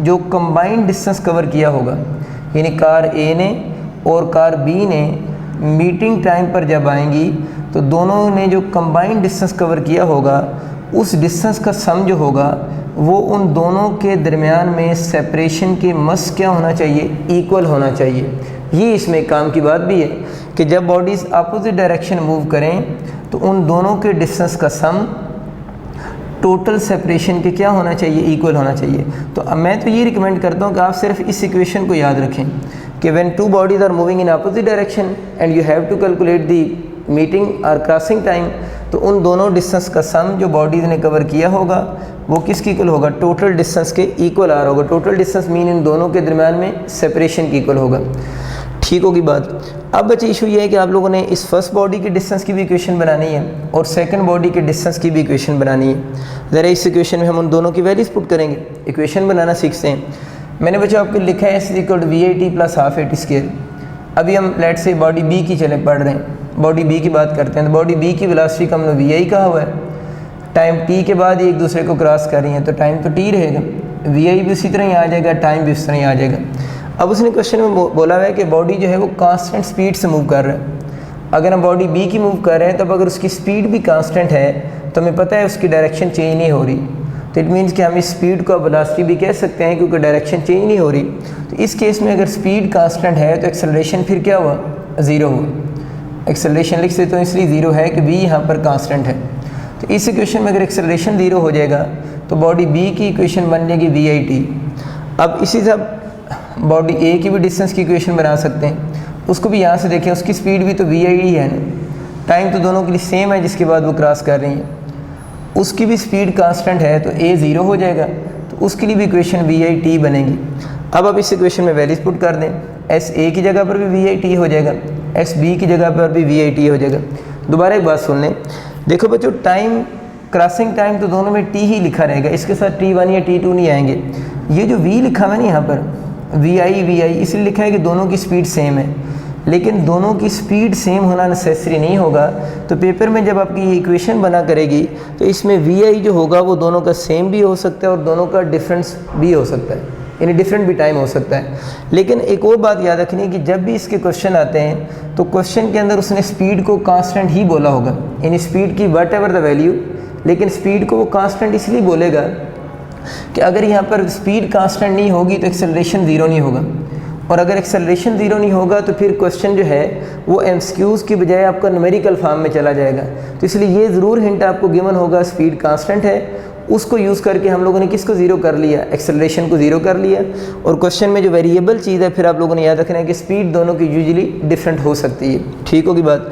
जो कंबाइंड डिस्टेंस कवर किया होगा, यानी कार ए ने और कार बी ने मीटिंग टाइम पर जब आएंगी तो दोनों ने जो कंबाइंड डिस्टेंस कवर किया होगा उस डिस्टेंस का सम जो होगा वो उन दोनों के दरमियान में सेपरेशन के मस क्या होना चाहिए, इक्वल होना चाहिए। ये इसमें काम की बात भी है कि जब बॉडीज़ अपोजिट डायरेक्शन मूव करें तो उन दोनों के डिस्टेंस का सम टोटल सेपरेशन के क्या होना चाहिए, इक्वल होना चाहिए। तो अब मैं तो ये रिकमेंड करता हूँ कि आप सिर्फ इस इक्वेशन को याद रखें कि when two bodies are moving in opposite direction and you have to calculate the meeting और क्रॉसिंग टाइम, तो उन दोनों डिस्टेंस का सम जो बॉडीज़ ने कवर किया होगा वो किसकी इक्वल होगा, टोटल डिस्टेंस के इक्वल आ रहा होगा। टोटल डिस्टेंस मीन इन दोनों के दरमियान में सेपरेशन की इक्वल होगा। ठीक होगी बात। अब बच्चे इशू ये है कि आप लोगों ने इस फर्स्ट बॉडी के डिस्टेंस की भी इक्वेशन बनानी है और सेकंड बॉडी के डिस्टेंस की भी इक्वेशन बनानी है। ज़रा इस इक्वेशन में हम उन दोनों की वैल्यूज पुट करेंगे, इक्वेशन बनाना सीखते हैं। मैंने बच्चों आपको लिखा है S equal to V I T plus half A T square. अभी हम लेट से बॉडी बी की चले पढ़ रहे हैं, बॉडी बी की बात करते हैं। तो बॉडी बी की वेलोसिटी का हमने वी आई कहा हुआ है, टाइम टी के बाद ये एक दूसरे को क्रॉस कर रही हैं तो टाइम तो टी रहेगा, वी आई भी उसी तरह ही आ जाएगा, टाइम भी उस तरह ही आ जाएगा। अब उसने क्वेश्चन में बोला हुआ है कि बॉडी जो है वो कांस्टेंट स्पीड से मूव कर रहा है। अगर हम बॉडी बी की मूव कर रहे हैं तब अगर उसकी स्पीड भी कांस्टेंट है तो हमें पता है उसकी डायरेक्शन चेंज नहीं हो रही, तो इट मीन्स कि हम इस स्पीड को वेलोसिटी भी कह सकते हैं क्योंकि डायरेक्शन चेंज नहीं हो रही। तो इस केस में अगर स्पीड कांस्टेंट है तो एक्सेलरेशन फिर क्या हुआ, ज़ीरो हुआ। एक्सेलरेशन लिख सकते हो इसलिए ज़ीरो है कि बी यहाँ पर कांस्टेंट है। तो इस इक्वेशन में अगर एक्सेलरेशन ज़ीरो हो जाएगा तो बॉडी बी की इक्वेशन बन जाएगी वी आई टी। अब इसी से बॉडी ए की भी डिस्टेंस की इक्वेशन बना सकते हैं, उसको भी यहाँ से देखें, उसकी स्पीड भी तो वी आई टी है ना, टाइम तो दोनों के लिए सेम है जिसके बाद वो क्रॉस कर रही हैं, उसकी भी स्पीड कांस्टेंट है तो ए ज़ीरो हो जाएगा, तो उसके लिए भी इक्वेशन वी आई टी बनेगी। अब आप इस इक्वेशन में वैल्यूज पुट कर दें, एस ए की जगह पर भी वी आई टी हो जाएगा, एस बी की जगह पर भी वी आई टी हो जाएगा। दोबारा एक बात सुन लें, देखो बच्चों टाइम क्रॉसिंग टाइम तो दोनों में टी ही लिखा रहेगा, इसके साथ टी वन या टी टू नहीं आएंगे। ये जो वी लिखा हुआ है ना यहाँ पर वी आई इसलिए लिखा है कि दोनों की स्पीड सेम है, लेकिन दोनों की स्पीड सेम होना नेसेसरी नहीं होगा। तो पेपर में जब आपकी ये इक्वेशन बना करेगी तो इसमें वी आई जो होगा वो दोनों का सेम भी हो सकता है और दोनों का डिफरेंस भी हो सकता है, यानी डिफरेंट भी टाइम हो सकता है। लेकिन एक और बात याद रखनी है कि जब भी इसके क्वेश्चन आते हैं तो क्वेश्चन के अंदर उसने स्पीड को कांस्टेंट ही बोला होगा, यानी स्पीड की वट एवर द वैल्यू, लेकिन स्पीड को वो कांस्टेंट इसलिए बोलेगा कि अगर यहाँ पर स्पीड कांस्टेंट नहीं होगी तो एक्सेलरेशन ज़ीरो नहीं होगा, और अगर एक्सेलरेशन ज़ीरो नहीं होगा तो फिर क्वेश्चन जो है वो एमसीक्यूज़ की बजाय आपका न्यूमेरिकल फॉर्म में चला जाएगा। तो इसलिए ये ज़रूर हिंट आपको गिवन होगा, स्पीड कांस्टेंट है, उसको यूज़ करके हम लोगों ने किसको ज़ीरो कर लिया, एक्सेलरेशन को ज़ीरो कर लिया। और क्वेश्चन में जो वेरिएबल चीज़ है फिर आप लोगों ने याद रखना है कि स्पीड दोनों की यूजुअली डिफरेंट हो सकती है। ठीक होगी बात।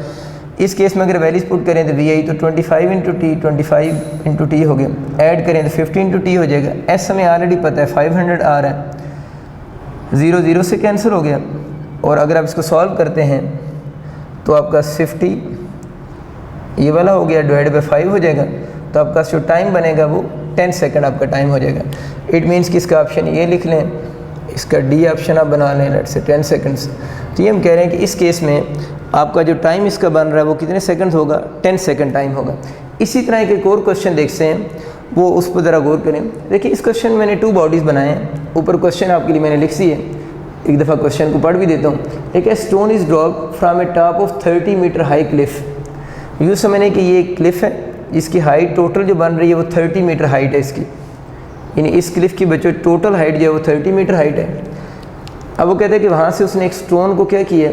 इस केस में अगर वैल्यूज पुट करें तो वी आई तो 25 इंटू टी 25 इंटू टी हो गया, ऐड करें तो 50 इंटू टी हो जाएगा। एस हमें ऑलरेडी पता है 500 आ रहा है, 0 0 से कैंसिल हो गया। और अगर आप इसको सॉल्व करते हैं तो आपका 50 ये वाला हो गया, डिवाइड बाई 5 हो जाएगा, तो आपका जो टाइम बनेगा वो 10 सेकंड आपका टाइम हो जाएगा। इट मीन्स कि इसका ऑप्शन ये लिख लें, इसका डी ऑप्शन आप बना लें, लेट से 10 सेकंड्स। तो ये हम कह रहे हैं कि इस केस में आपका जो टाइम इसका बन रहा है वो कितने सेकंड्स होगा, 10 सेकंड टाइम होगा। इसी तरह एक और क्वेश्चन देखते हैं, वो उस पर ज़रा गौर करें। देखिए इस क्वेश्चन में मैंने 2 बॉडीज़ बनाए हैं, ऊपर क्वेश्चन आपके लिए मैंने लिख दी है, एक दफ़ा क्वेश्चन को पढ़ भी देता हूँ। एक stone is drop from a top of 30 metre high cliff. यूँ समझने कि ये एक क्लिफ है जिसकी हाइट टोटल जो बन रही है वो 30 मीटर हाइट है इसकी, यानी इस क्लिफ की बच्चों टोटल हाइट जो है वो 30 मीटर हाइट है। अब वो कहते हैं कि वहाँ से उसने एक स्टोन को क्या किया,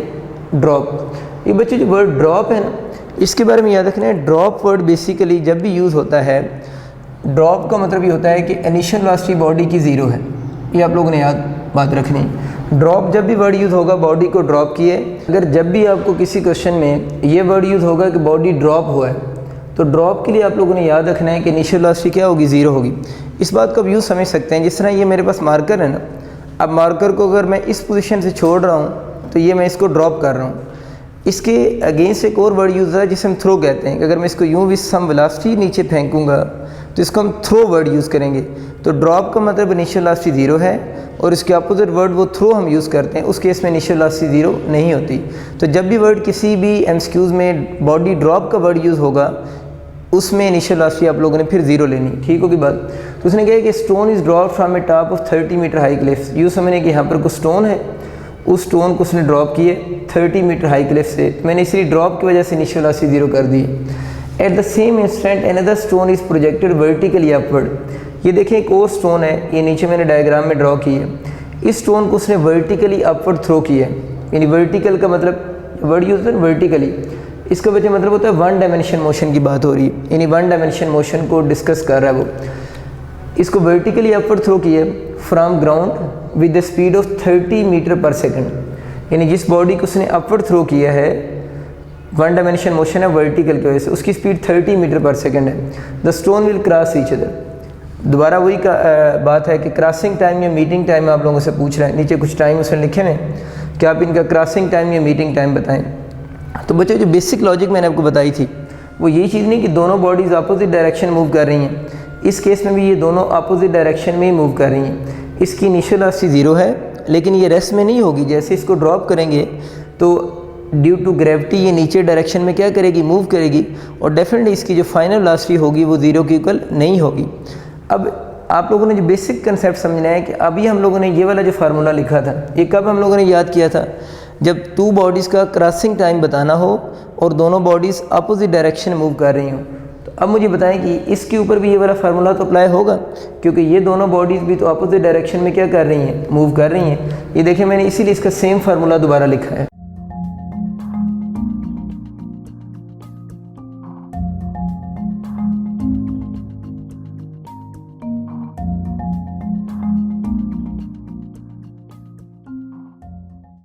ड्रॉप। ये बच्चों जो वर्ड ड्रॉप है ना, इसके बारे में याद रखना है। ड्रॉप वर्ड बेसिकली जब भी यूज़ होता है, ड्रॉप का मतलब ये होता है कि इनिशियल वेलोसिटी बॉडी की ज़ीरो है, ये आप लोगों ने याद बात रखनी है। ड्रॉप जब भी वर्ड यूज़ होगा बॉडी को ड्रॉप किए, अगर जब भी आपको किसी क्वेश्चन में ये वर्ड यूज़ होगा कि बॉडी ड्रॉप हुआ है, तो ड्रॉप के लिए आप लोगों ने याद रखना है कि इनिशियल वेलोसिटी क्या होगी, ज़ीरो होगी। इस बात को आप यूँ समझ सकते हैं, जिस तरह ये मेरे पास मार्कर है ना, अब मार्कर को अगर मैं इस पोजीशन से छोड़ रहा हूँ तो ये मैं इसको ड्रॉप कर रहा हूँ। इसके अगेंस्ट एक और वर्ड यूज़ है जिसे हम थ्रो कहते हैं, कि अगर मैं इसको यूँ भी सम वेलोसिटी नीचे फेंकूँगा तो इसको हम थ्रो वर्ड यूज़ करेंगे। तो ड्रॉप का मतलब इनिशियल वेलोसिटी 0 है और इसके अपोजिट वर्ड वो थ्रो हम यूज़ करते हैं, उस केस में इनिशियल वेलोसिटी 0 नहीं होती। तो जब भी वर्ड किसी भी एमसीक्यूज़ में बॉडी ड्रॉप का वर्ड यूज़ होगा उसमें इनिशियल वेलोसिटी आप लोगों ने फिर 0 लेनी, ठीक होगी बात। तो उसने कहा कि stone is drop from a top of 30 metre high cliff. यूँ समझने कि यहाँ पर कुछ स्टोन है, उस स्टोन को उसने ड्रॉप किए 30 मीटर हाई क्लिफ से, मैंने इसलिए ड्रॉप की वजह से इनिशियल वेलोसिटी 0 कर दी। At the same instant another stone is projected vertically upward. ये देखें एक और स्टोन है, ये नीचे मैंने डायग्राम में ड्रॉ की है। इस स्टोन को उसने वर्टिकली अपवर्ड थ्रो किया है, यानी वर्टिकल का मतलब वर्ड यूज है वर्टिकली, इसका वजह मतलब होता है वन डायमेंशन मोशन की बात हो रही है, यानी वन डायमेंशन मोशन को डिस्कस कर रहा है वो। इसको वर्टिकली अपवर्ड थ्रो किया from ground with the speed of 30 metre per second, यानी जिस बॉडी को उसने अपवर्ड थ्रो किया है वन डायमेंशन मोशन है वर्टिकल की वजह से, उसकी स्पीड 30 मीटर पर सेकेंड है। The stone will cross each other. दोबारा वही बात है कि क्रॉसिंग टाइम या मीटिंग टाइम आप लोगों से पूछ रहे हैं, नीचे कुछ टाइम उसने लिखे हैं कि आप इनका क्रॉसिंग टाइम या मीटिंग टाइम बताएं। तो बच्चों जो बेसिक लॉजिक मैंने आपको बताई थी वो यही चीज़ नहीं कि दोनों बॉडीज़ अपोजिट डायरेक्शन मूव कर रही हैं, इस केस में भी ये दोनों अपोजिट डायरेक्शन में ही मूव कर रही हैं। इसकी इनिशियल वेलोसिटी 0 है लेकिन ये रेस्ट में नहीं होगी, जैसे इसको ड्रॉप करेंगे तो ड्यू टू ग्रेविटी ये नीचे डायरेक्शन में क्या करेगी, मूव करेगी, और डेफिनेटली इसकी जो फाइनल वेलोसिटी होगी वो 0 की इक्वल नहीं होगी। अब आप लोगों ने जो बेसिक कंसेप्ट समझना है कि अभी हम लोगों ने ये वाला जो फार्मूला लिखा था ये कब हम लोगों ने याद किया था, जब टू बॉडीज़ का क्रॉसिंग टाइम बताना हो और दोनों बॉडीज़ अपोजिट डायरेक्शन मूव कर रही हों। तो अब मुझे बताएं कि इसके ऊपर भी ये वाला फार्मूला तो अप्लाई होगा, क्योंकि ये दोनों बॉडीज़ भी तो अपोजिट डायरेक्शन में क्या कर रही हैं, मूव कर रही हैं। ये देखिए मैंने इसीलिए इसका सेम फार्मूला दोबारा लिखा है।